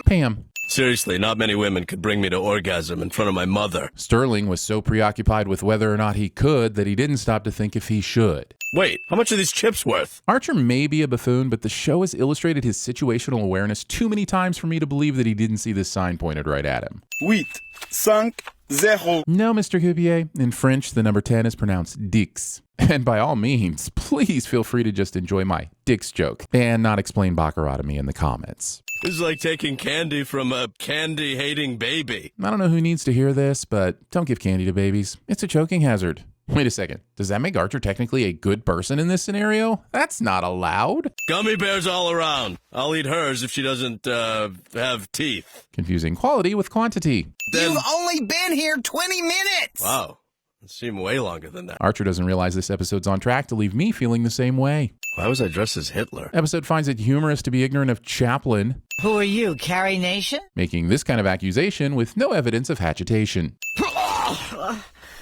Pam. Seriously, not many women could bring me to orgasm in front of my mother. Sterling was so preoccupied with whether or not he could that he didn't stop to think if he should. Wait, how much are these chips worth? Archer may be a buffoon, but the show has illustrated his situational awareness too many times for me to believe that he didn't see this sign pointed right at him. 8, 5, 0. No, Mr. Cupier. In French, the number 10 is pronounced dix. And by all means, please feel free to just enjoy my dix joke and not explain Baccarat to me in the comments. This is like taking candy from a candy-hating baby. I don't know who needs to hear this, but don't give candy to babies. It's a choking hazard. Wait a second. Does that make Archer technically a good person in this scenario? That's not allowed. Gummy bears all around. I'll eat hers if she doesn't have teeth. Confusing quality with quantity. You've only been here 20 minutes! Wow. It seemed way longer than that. Archer doesn't realize this episode's on track to leave me feeling the same way. Why was I dressed as Hitler? Episode finds it humorous to be ignorant of Chaplin. Who are you, Carrie Nation? Making this kind of accusation with no evidence of hagitation.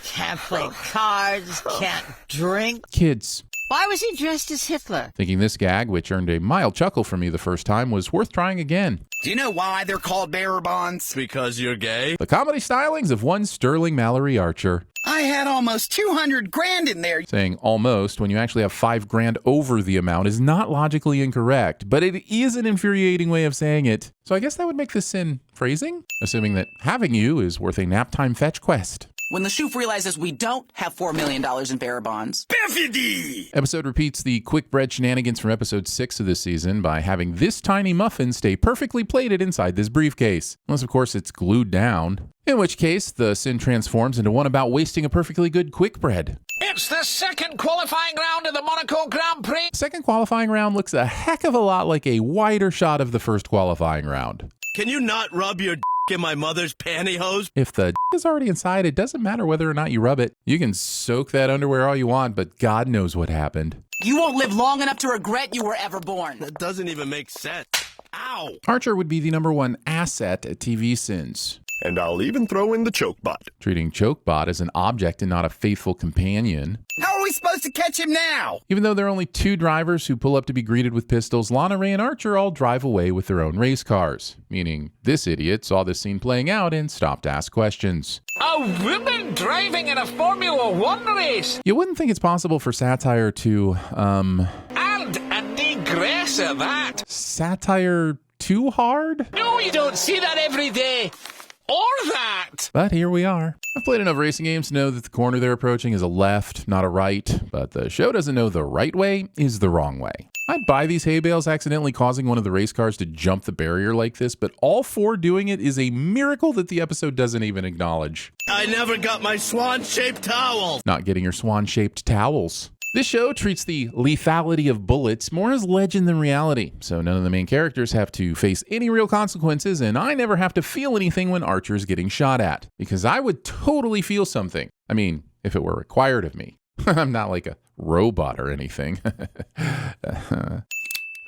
Can't play cards, can't drink. Kids. Why was he dressed as Hitler? Thinking this gag, which earned a mild chuckle from me the first time, was worth trying again. Do you know why they're called bearer bonds? Because you're gay? The comedy stylings of one Sterling Mallory Archer. I had almost 200 grand in there. Saying almost when you actually have 5 grand over the amount is not logically incorrect, but it is an infuriating way of saying it. So I guess that would make this sin phrasing, assuming that having you is worth a nap time fetch quest. When the shoof realizes we don't have $4 million in bearer bonds. Perfidy! Episode repeats the quick bread shenanigans from episode 6 of this season by having this tiny muffin stay perfectly plated inside this briefcase. Unless, of course, it's glued down. In which case, the sin transforms into one about wasting a perfectly good quick bread. It's the second qualifying round of the Monaco Grand Prix. Second qualifying round looks a heck of a lot like a wider shot of the first qualifying round. Can you not rub your in my mother's pantyhose? If the is already inside, it doesn't matter whether or not you rub it. You can soak that underwear all you want, but God knows what happened. You won't live long enough to regret you were ever born. That doesn't even make sense. Ow! Archer would be the #1 asset at TVSins. And I'll even throw in the chokebot. Treating Chokebot as an object and not a faithful companion. How are we supposed to catch him now? Even though there are only 2 drivers who pull up to be greeted with pistols, Lana Ray and Archer all drive away with their own race cars. Meaning, this idiot saw this scene playing out and stopped to ask questions. A woman driving in a Formula One race! You wouldn't think it's possible for satire to, And a negress at that! Satire too hard? No, you don't see that every day! Or that! But here we are. I've played enough racing games to know that the corner they're approaching is a left, not a right, but the show doesn't know the right way is the wrong way. I'd buy these hay bales accidentally causing one of the race cars to jump the barrier like this, but all 4 doing it is a miracle that the episode doesn't even acknowledge. I never got my swan-shaped towel! Not getting your swan-shaped towels. This show treats the lethality of bullets more as legend than reality, so none of the main characters have to face any real consequences, and I never have to feel anything when Archer's getting shot at, because I would totally feel something. I mean, if it were required of me. I'm not like a robot or anything.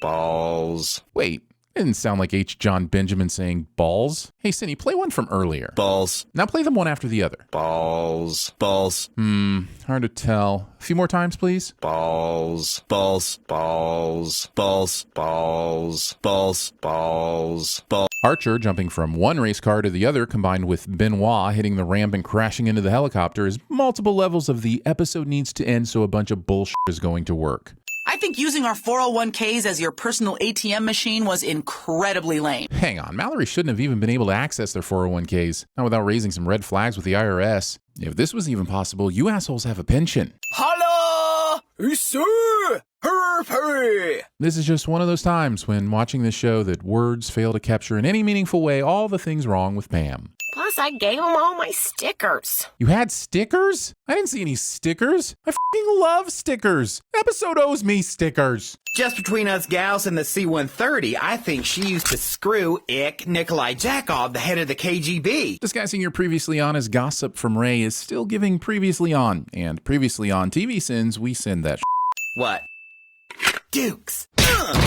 Balls. Wait, it didn't sound like H. John Benjamin saying balls. Hey, Cindy, play one from earlier. Balls. Now play them one after the other. Balls. Balls. Hard to tell. A few more times, please. Balls. Balls. Balls. Balls. Balls. Balls. Balls. Balls. Archer jumping from one race car to the other, combined with Benoit hitting the ramp and crashing into the helicopter, is multiple levels of the episode needs to end so a bunch of bullshit is going to work. I think using our 401ks as your personal ATM machine was incredibly lame. Hang on, Mallory shouldn't have even been able to access their 401ks, not without raising some red flags with the IRS. If this was even possible, you assholes have a pension. Holla! Sir! Hurry! This is just one of those times when watching this show that words fail to capture in any meaningful way all the things wrong with Pam. Plus, I gave him all my stickers. You had stickers? I didn't see any stickers. I f***ing love stickers. Episode owes me stickers. Just between us gals and the C-130, I think she used to screw Nikolai Jakov, the head of the KGB. Disguising your previously on as gossip from Ray is still giving previously on. And previously on TVSins, we send that What? Dukes.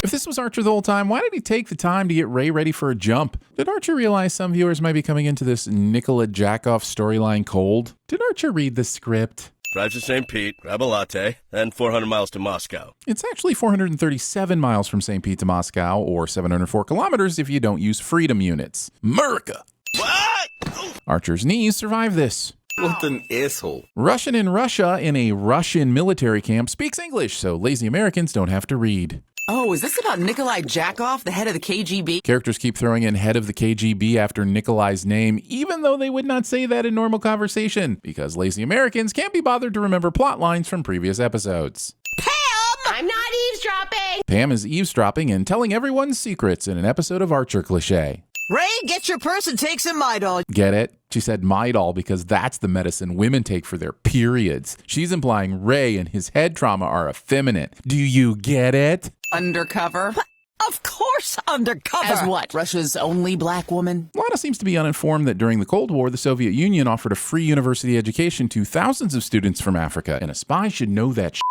If this was Archer the whole time, why did he take the time to get Ray ready for a jump? Did Archer realize some viewers might be coming into this Nikola Jakov storyline cold? Did Archer read the script? Drive to St. Pete, grab a latte, then 400 miles to Moscow. It's actually 437 miles from St. Pete to Moscow, or 704 kilometers if you don't use freedom units. America! What? Archer's knees survive this. What an asshole. Russian in Russia in a Russian military camp speaks English, so lazy Americans don't have to read. Oh, is this about Nikolai Jakov, the head of the KGB? Characters keep throwing in head of the KGB after Nikolai's name, even though they would not say that in normal conversation, because lazy Americans can't be bothered to remember plot lines from previous episodes. Pam! I'm not eavesdropping! Pam is eavesdropping and telling everyone's secrets in an episode of Archer Cliché. Ray, get your purse and take some Midol. Get it? She said Midol because that's the medicine women take for their periods. She's implying Ray and his head trauma are effeminate. Do you get it? Undercover? Of course, undercover. As what? Russia's only black woman? Lana seems to be uninformed that during the Cold War, the Soviet Union offered a free university education to thousands of students from Africa, and a spy should know that shit.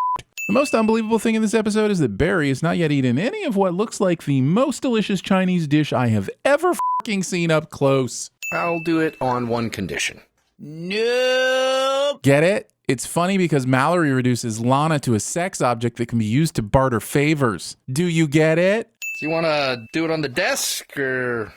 The most unbelievable thing in this episode is that Barry has not yet eaten any of what looks like the most delicious Chinese dish I have ever f***ing seen up close. I'll do it on one condition. Nope. Get it? It's funny because Mallory reduces Lana to a sex object that can be used to barter favors. Do you get it? Do you want to do it on the desk or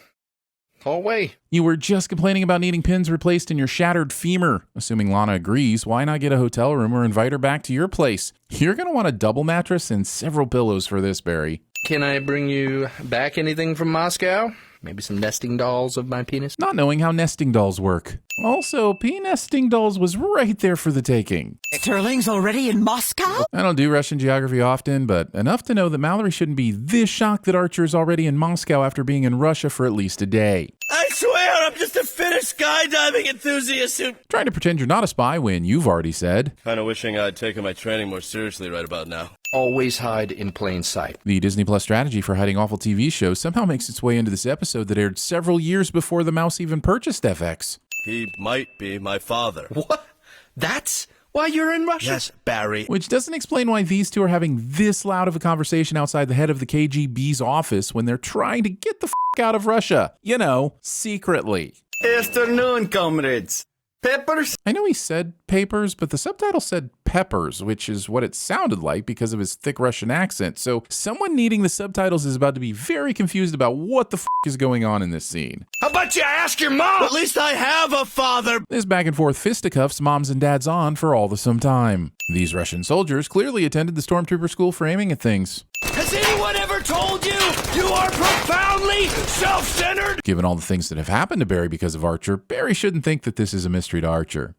hallway? You were just complaining about needing pins replaced in your shattered femur. Assuming Lana agrees, why not get a hotel room or invite her back to your place? You're going to want a double mattress and several pillows for this, Barry. Can I bring you back anything from Moscow? Maybe some nesting dolls of my penis? Not knowing how nesting dolls work. Also, nesting dolls was right there for the taking. Sterling's already in Moscow? I don't do Russian geography often, but enough to know that Mallory shouldn't be this shocked that Archer is already in Moscow after being in Russia for at least a day. I swear I'm just a finished skydiving enthusiast who... Trying to pretend you're not a spy when you've already said. Kind of wishing I'd taken my training more seriously right about now. Always hide in plain sight. The Disney Plus strategy for hiding awful TV shows somehow makes its way into this episode that aired several years before the mouse even purchased FX. He might be my father. What? That's why you're in Russia? Yes, Barry. Which doesn't explain why these two are having this loud of a conversation outside the head of the KGB's office when they're trying to get the f*** out of Russia. You know, secretly. Afternoon, comrades. Peppers? I know he said papers, but the subtitle said peppers, which is what it sounded like because of his thick Russian accent. So someone needing the subtitles is about to be very confused about what the f*** is going on in this scene. How about you ask your mom? At least I have a father. This back and forth fisticuffs moms and dads on for all the some time. These Russian soldiers clearly attended the stormtrooper school for aiming at things. Has anyone ever told you you are profoundly self-centered? Given all the things that have happened to Barry because of Archer, Barry shouldn't think that this is a mystery to Archer.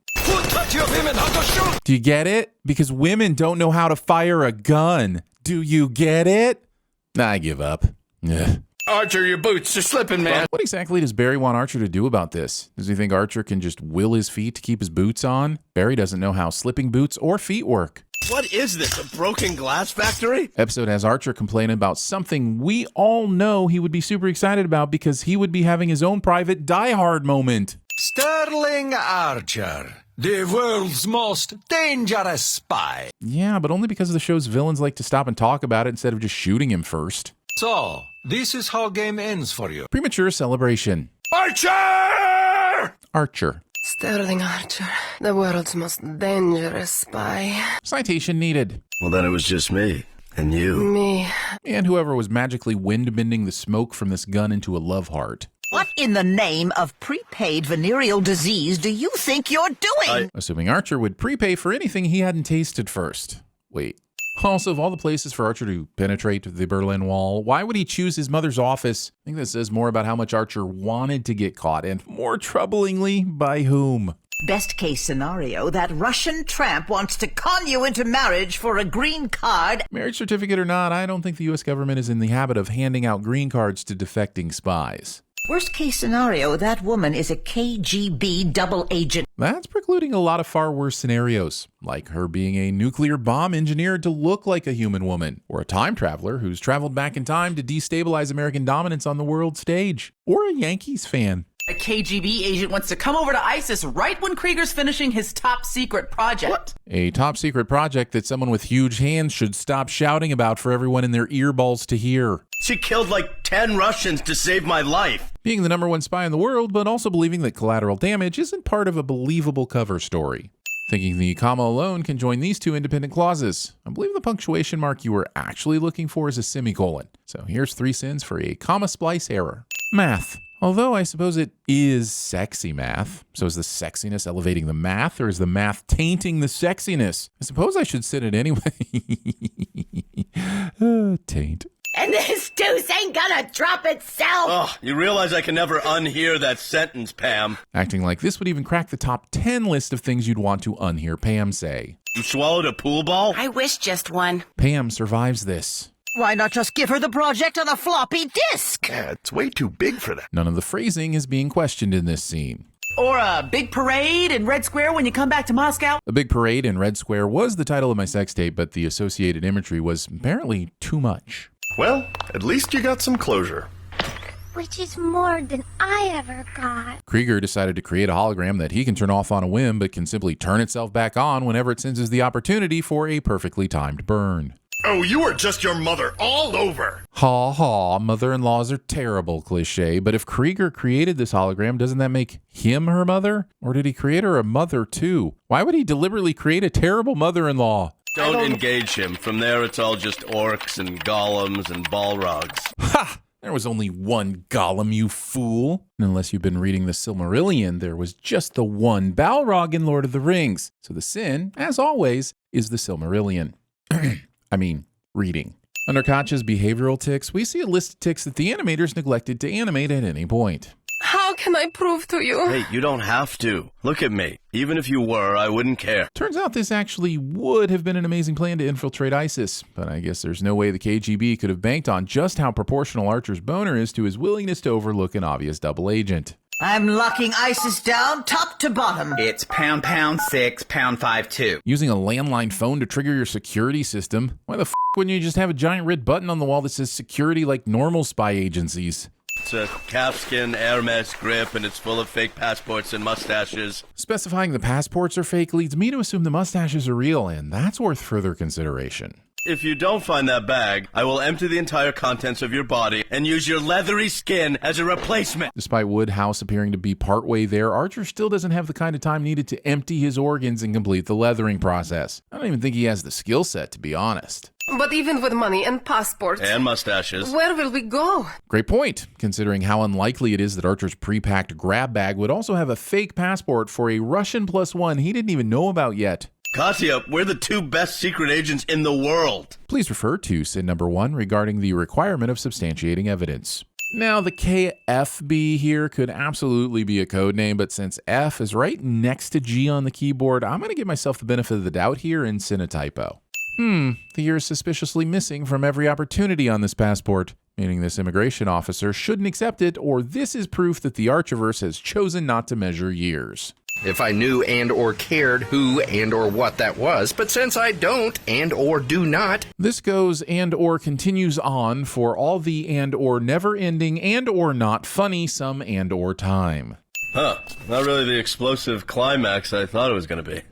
Do you get it? Because women don't know how to fire a gun. Do you get it? I give up. Ugh. Archer, your boots are slipping, man. What exactly does Barry want Archer to do about this? Does he think Archer can just will his feet to keep his boots on? Barry doesn't know how slipping boots or feet work. What is this, a broken glass factory? Episode has Archer complaining about something we all know he would be super excited about because he would be having his own private Die Hard moment. Sterling Archer, The world's most dangerous spy. Yeah, but only because the show's villains like to stop and talk about it instead of just shooting him first. So, this is how game ends for you. Premature celebration. Archer! Archer. Sterling Archer, the world's most dangerous spy. Citation needed. Well, then it was just me. And you. Me. And whoever was magically wind-bending the smoke from this gun into a love heart. What in the name of prepaid venereal disease do you think you're doing? Assuming Archer would prepay for anything he hadn't tasted first. Wait. Also, of all the places for Archer to penetrate the Berlin Wall, why would he choose his mother's office? I think this says more about how much Archer wanted to get caught, and more troublingly, by whom. Best case scenario, that Russian tramp wants to con you into marriage for a green card. Marriage certificate or not, I don't think the U.S. government is in the habit of handing out green cards to defecting spies. Worst case scenario, that woman is a KGB double agent. That's precluding a lot of far worse scenarios, like her being a nuclear bomb engineered to look like a human woman, or a time traveler who's traveled back in time to destabilize American dominance on the world stage, or a Yankees fan. A KGB agent wants to come over to ISIS right when Krieger's finishing his top secret project. What? A top secret project that someone with huge hands should stop shouting about for everyone in their earballs to hear. She killed like 10 Russians to save my life. Being the #1 spy in the world, but also believing that collateral damage isn't part of a believable cover story. Thinking the comma alone can join these two independent clauses. I believe the punctuation mark you were actually looking for is a semicolon. So here's 3 sins for a comma splice error. Math. Although I suppose it is sexy math. So is the sexiness elevating the math, or is the math tainting the sexiness? I suppose I should sit it anyway. Taint. And this deuce ain't gonna drop itself. Oh, you realize I can never unhear that sentence, Pam. Acting like this would even crack the top 10 list of things you'd want to unhear Pam say. You swallowed a pool ball? I wish just one. Pam survives this. Why not just give her the project on a floppy disk? Yeah, it's way too big for that. None of the phrasing is being questioned in this scene. Or a big parade in Red Square when you come back to Moscow. A big parade in Red Square was the title of my sex tape, but the associated imagery was apparently too much. Well, at least you got some closure. Which is more than I ever got. Krieger decided to create a hologram that he can turn off on a whim, but can simply turn itself back on whenever it senses the opportunity for a perfectly timed burn. Oh, you are just your mother all over. Ha ha, mother-in-laws are terrible cliche, but if Krieger created this hologram, doesn't that make him her mother? Or did he create her a mother too? Why would he deliberately create a terrible mother-in-law? Don't engage him. From there, it's all just orcs and golems and balrogs. Ha! There was only one golem, you fool. And unless you've been reading the Silmarillion, there was just the one Balrog in Lord of the Rings. So the sin, as always, is the Silmarillion. Reading. Under Katja's behavioral tics, we see a list of tics that the animators neglected to animate at any point. How can I prove to you? Hey, you don't have to. Look at me. Even if you were, I wouldn't care. Turns out this actually would have been an amazing plan to infiltrate ISIS, but I guess there's no way the KGB could have banked on just how proportional Archer's boner is to his willingness to overlook an obvious double agent. I'm locking ISIS down top to bottom. It's pound 6, pound 5-2. Using a landline phone to trigger your security system? Why the f*** wouldn't you just have a giant red button on the wall that says security like normal spy agencies? It's a calfskin Hermes grip, and it's full of fake passports and mustaches. Specifying the passports are fake leads me to assume the mustaches are real, and that's worth further consideration. If you don't find that bag, I will empty the entire contents of your body and use your leathery skin as a replacement. Despite Woodhouse appearing to be partway there, Archer still doesn't have the kind of time needed to empty his organs and complete the leathering process. I don't even think he has the skill set, to be honest. But even with money and passports... and mustaches... where will we go? Great point, considering how unlikely it is that Archer's pre-packed grab bag would also have a fake passport for a Russian +1 he didn't even know about yet. Katya, we're the 2 best secret agents in the world. Please refer to sin number 1 regarding the requirement of substantiating evidence. Now, the KFB here could absolutely be a code name, but since F is right next to G on the keyboard, I'm going to give myself the benefit of the doubt here and sin a typo. The year is suspiciously missing from every opportunity on this passport, meaning this immigration officer shouldn't accept it, or this is proof that the Archiverse has chosen not to measure years. If I knew and or cared who and or what that was, but since I don't and or do not... This goes and or continues on for all the and or never ending and or not funny some and or time. Huh. Not really the explosive climax I thought it was going to be.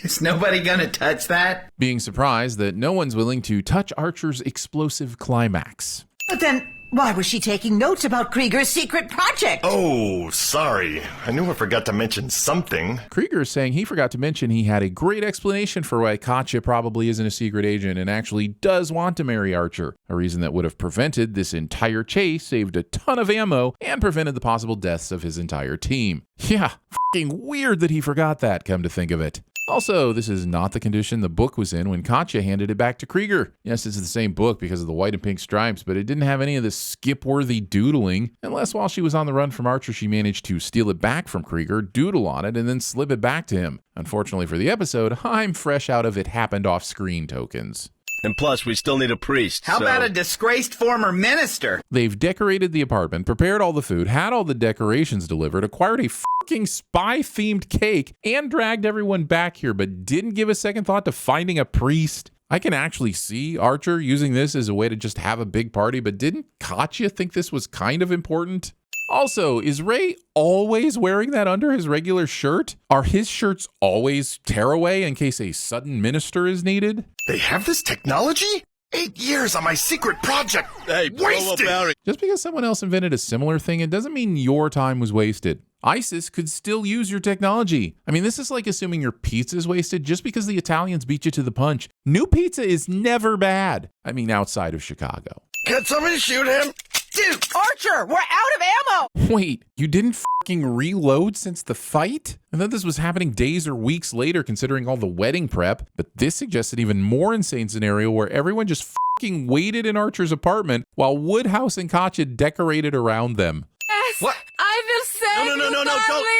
Is nobody gonna touch that? Being surprised that no one's willing to touch Archer's explosive climax. But then, why was she taking notes about Krieger's secret project? Oh, sorry. I knew I forgot to mention something. Krieger is saying he forgot to mention he had a great explanation for why Katya probably isn't a secret agent and actually does want to marry Archer. A reason that would have prevented this entire chase, saved a ton of ammo, and prevented the possible deaths of his entire team. Yeah, f***ing weird that he forgot that, come to think of it. Also, this is not the condition the book was in when Katya handed it back to Krieger. Yes, it's the same book because of the white and pink stripes, but it didn't have any of this skip-worthy doodling, unless while she was on the run from Archer, she managed to steal it back from Krieger, doodle on it, and then slip it back to him. Unfortunately for the episode, I'm fresh out of it happened off-screen tokens. And plus, we still need a priest. How about a disgraced former minister? They've decorated the apartment, prepared all the food, had all the decorations delivered, acquired a fucking spy-themed cake, and dragged everyone back here, but didn't give a second thought to finding a priest. I can actually see Archer using this as a way to just have a big party, but didn't Katya think this was kind of important? Also, is Ray always wearing that under his regular shirt? Are his shirts always tearaway in case a sudden minister is needed? They have this technology? 8 years on my secret project. Hey, wasted! Just because someone else invented a similar thing, it doesn't mean your time was wasted. ISIS could still use your technology. I mean, this is like assuming your pizza is wasted just because the Italians beat you to the punch. New pizza is never bad. I mean, outside of Chicago. Can somebody shoot him? Dude, Archer, we're out of ammo! Wait, you didn't fucking reload since the fight? I thought this was happening days or weeks later considering all the wedding prep, but this suggests an even more insane scenario where everyone just fucking waited in Archer's apartment while Woodhouse and Katya decorated around them. Yes, what? I feel safe. No, don't,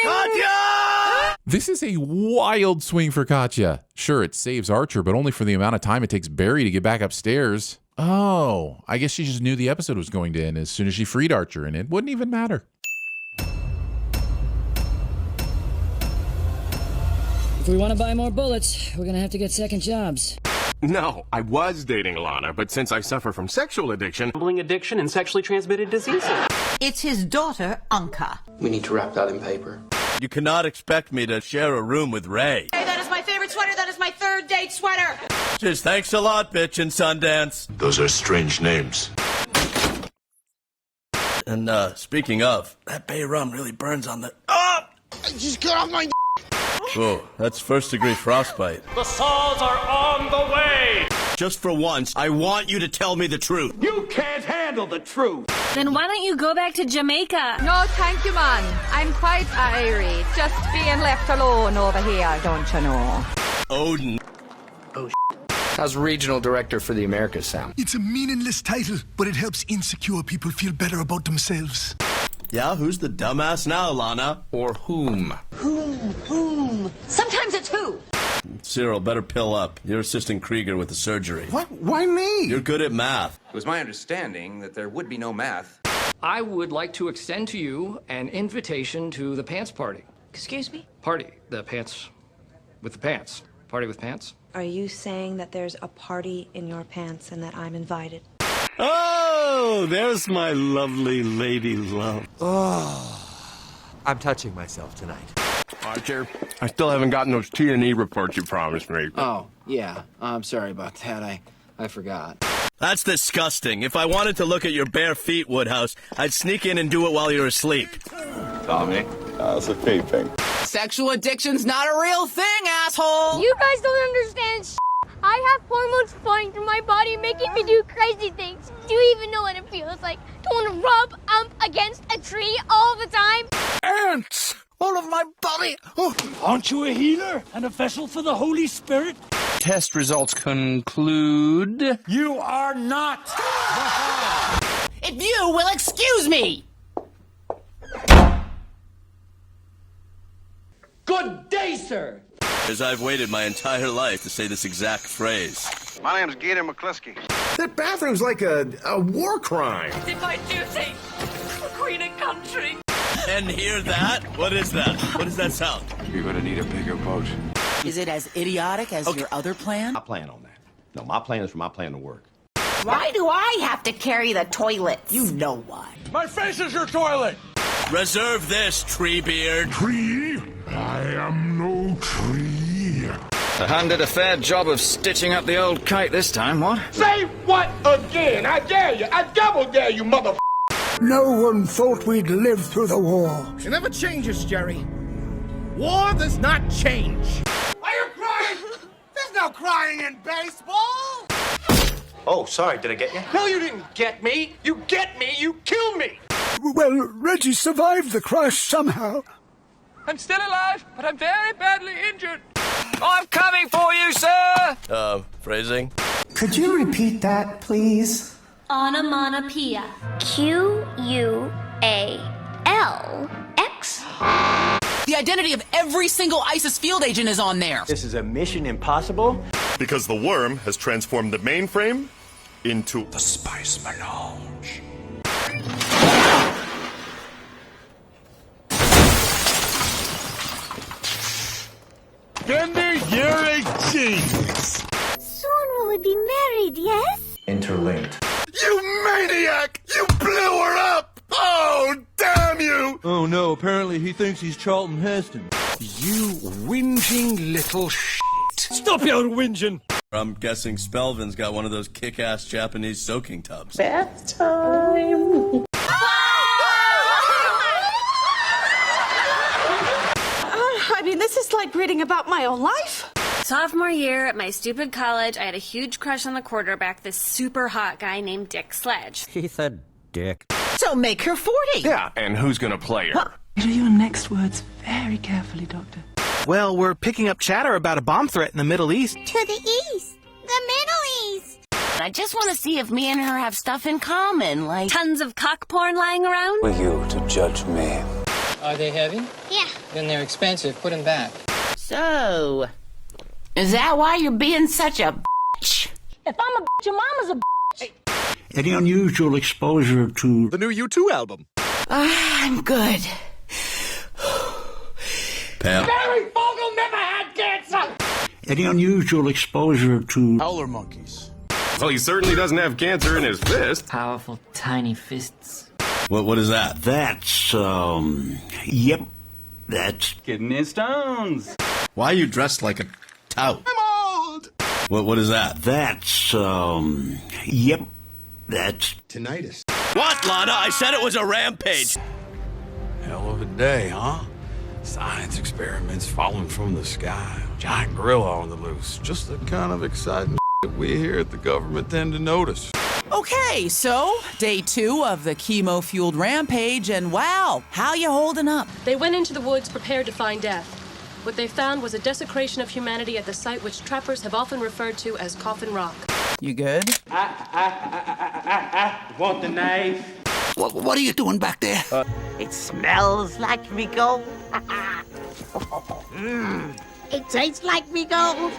Katya! This is a wild swing for Katya. Sure, it saves Archer, but only for the amount of time it takes Barry to get back upstairs. Oh, I guess she just knew the episode was going to end as soon as she freed Archer, and it wouldn't even matter. If we want to buy more bullets, we're going to have to get second jobs. No, I was dating Lana, but since I suffer from sexual addiction, gambling addiction, and sexually transmitted diseases. It's his daughter, Anka. We need to wrap that in paper. You cannot expect me to share a room with Ray. Hey, that is my favorite sweater. That is my third date sweater. Just thanks a lot, bitch, and Sundance. Those are strange names. And, speaking of, that bay rum really burns on the... Oh! I just got off my... Oh, that's first-degree frostbite. The saws are on the way! Just for once, I want you to tell me the truth. You can't handle the truth! Then why don't you go back to Jamaica? No, thank you, man. I'm quite irie. Just being left alone over here, don't you know? Odin. Oh, how's regional director for the Americas sound? It's a meaningless title, but it helps insecure people feel better about themselves. Yeah, who's the dumbass now, Lana? Or whom? Whom? Sometimes it's who. Cyril, better pill up. You're assisting Krieger with the surgery. What? Why me? You're good at math. It was my understanding that there would be no math. I would like to extend to you an invitation to the pants party. Excuse me? Party. The pants. With the pants. Party with pants. Are you saying that there's a party in your pants and that I'm invited? Oh, there's my lovely lady love. Oh, I'm touching myself tonight. Archer, I still haven't gotten those T&E reports you promised me. Oh, yeah. I'm sorry about that. I forgot. That's disgusting. If I wanted to look at your bare feet, Woodhouse, I'd sneak in and do it while you're asleep. Tommy, that's a fake thing. Sexual addiction's not a real thing, asshole! You guys don't understand shit. I have hormones flowing through my body making me do crazy things. Do you even know what it feels like to want to rub against a tree all the time? Ants! All of my body! Oh. Aren't you a healer and a vessel for the Holy Spirit? Test results conclude... You are not! If you will excuse me! Good day, sir! Because I've waited my entire life to say this exact phrase. My name's Gator McCluskey. That bathroom's like a war crime. Did my duty for queen and country. And hear that? What is that? What does that sound? You're gonna need a bigger boat. Is it as idiotic as your other plan? I plan on that. No, my plan is for my plan to work. Why do I have to carry the toilets? You know why. My face is your toilet! Reserve this, Treebeard. Tree? I am no tree. The hand did a fair job of stitching up the old kite this time, what? Say what again? I dare you. I double dare you, mother. No one thought we'd live through the war. It never changes, Jerry. War does not change. Are you crying? There's no crying in baseball. Oh, sorry, did I get you? No, you didn't get me. You get me. You kill me. Well, Reggie survived the crash somehow. I'm still alive, but I'm very badly injured. I'm coming for you, sir! Phrasing? Could you repeat that, please? Onomatopoeia. Q-U-A-L-X. The identity of every single ISIS field agent is on there. This is a mission impossible. Because the worm has transformed the mainframe into The Spice Melange. Bender, you're a genius. Soon will we be married, yes? Interlinked. You maniac! You blew her up! Oh, damn you! Oh no, apparently he thinks he's Charlton Heston. You whinging little shit. Stop your whinging. I'm guessing Spelvin's got one of those kick-ass Japanese soaking tubs. Bath time. I mean, this is like reading about my own life. Sophomore year at my stupid college, I had a huge crush on the quarterback, this super hot guy named Dick Sledge. He said dick. So make her 40. Yeah, and who's gonna play her? Do your next words very carefully, Doctor. Well, we're picking up chatter about a bomb threat in the Middle East. To the east. The Middle East. I just want to see if me and her have stuff in common, like... Tons of cock porn lying around? For you to judge me. Are they heavy? Yeah. Then they're expensive. Put them back. So, is that why you're being such a bitch? If I'm a bitch, your mama's a bitch. Any unusual exposure to The new U2 album. I'm good. Pam. Barry Fogel never had cancer. any unusual exposure to howler monkeys? Well, he certainly doesn't have cancer in his fist. Powerful, tiny fists. What is that? That's yep, that's Kidney stones. Why are you dressed like a tout? I'm old. What is that? That's yep, that's tinnitus. What, Lana? I said it was a rampage. Hell of a day, huh? Science experiments falling from the sky. Giant gorilla on the loose. Just the kind of exciting that we here at the government tend to notice. Okay, so day 2 of the chemo-fueled rampage, and wow, how you holding up? They went into the woods prepared to find death. What they found was a desecration of humanity at the site which trappers have often referred to as Coffin Rock. You good? Want the knife? What are you doing back there? It smells like me gold. It tastes like me gold.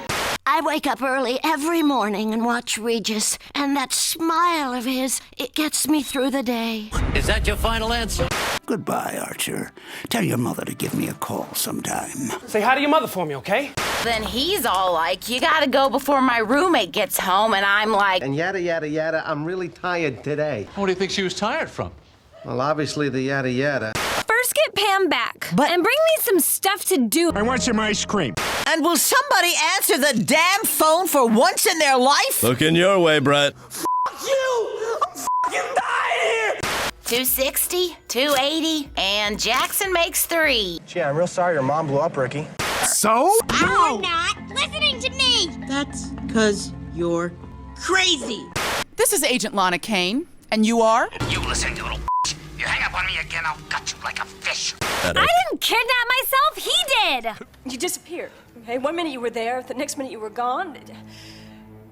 I wake up early every morning and watch Regis, and that smile of his, it gets me through the day. Is that your final answer? Goodbye, Archer. Tell your mother to give me a call sometime. Say hi to your mother for me, okay? Then he's all like, you gotta go before my roommate gets home, and I'm like... And yada, yada, yada, I'm really tired today. What do you think she was tired from? Well, obviously the yada, yada. First get Pam back, and bring me some stuff to do. I want some ice cream. And will somebody answer the damn phone for once in their life? Looking your way, Brett. You! I'm f***ing dying here! 260, 280, and Jackson makes 3. Gee, I'm real sorry your mom blew up, Ricky. So? You're not listening to me. That's because you're crazy. This is Agent Lana Kane, and you are? You listen, you little bitch. If you hang up on me again, I'll cut you like a fish. I didn't kidnap myself, he did! You disappeared. Okay, one minute you were there, the next minute you were gone.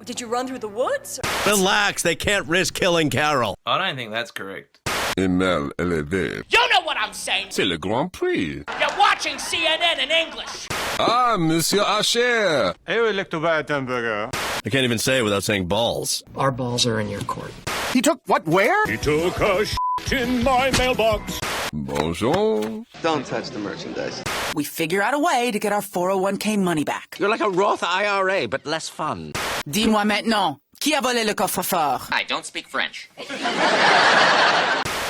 Did you run through the woods? Relax, they can't risk killing Carol. I don't think that's correct. You know what I'm saying. C'est le Grand Prix. You're watching CNN in English. Ah, Monsieur Asher. Hey, we look to buy a hamburger. I can't even say it without saying balls. Our balls are in your court. He took what, where? He took a in my mailbox. Bonjour. Don't touch the merchandise. We figure out a way to get our 401k money back. You're like a Roth IRA, but less fun. Dis-moi maintenant, qui a volé le coffre-fort? I don't speak French.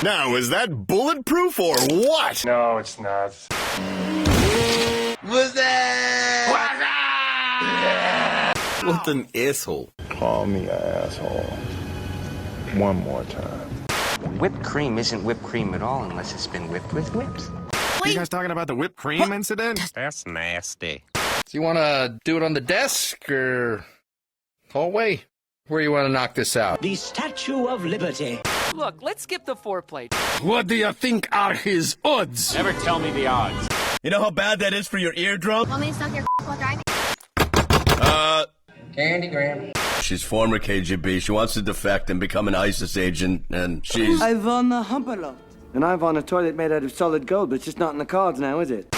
Now, is that bulletproof or what? No, it's not. What's that? What an asshole. Call me an asshole. One more time. Whipped cream isn't whipped cream at all unless it's been whipped with whips. You guys talking about the whipped cream incident? That's nasty. Do you want to do it on the desk or hallway? Where you want to knock this out? The Statue of Liberty. Look, let's skip the foreplay. What do you think are his odds? Never tell me the odds. You know how bad that is for your eardrum? Want me to suck your while driving? Candy Graham. She's former KGB. She wants to defect and become an ISIS agent, and she's... I've won a hump a lot. And I've won a toilet made out of solid gold, but it's just not in the cards now, is it?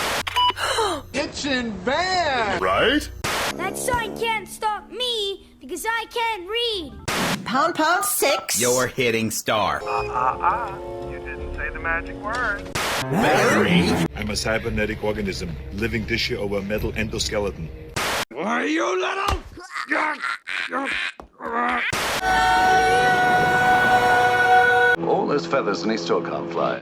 It's in bad. Right? That sign can't stop me because I can't read. Pound 6. You're hitting star. You didn't say the magic word. Battery? I'm a cybernetic organism, living tissue over a metal endoskeleton. Why, you little... All those feathers and he still can't fly.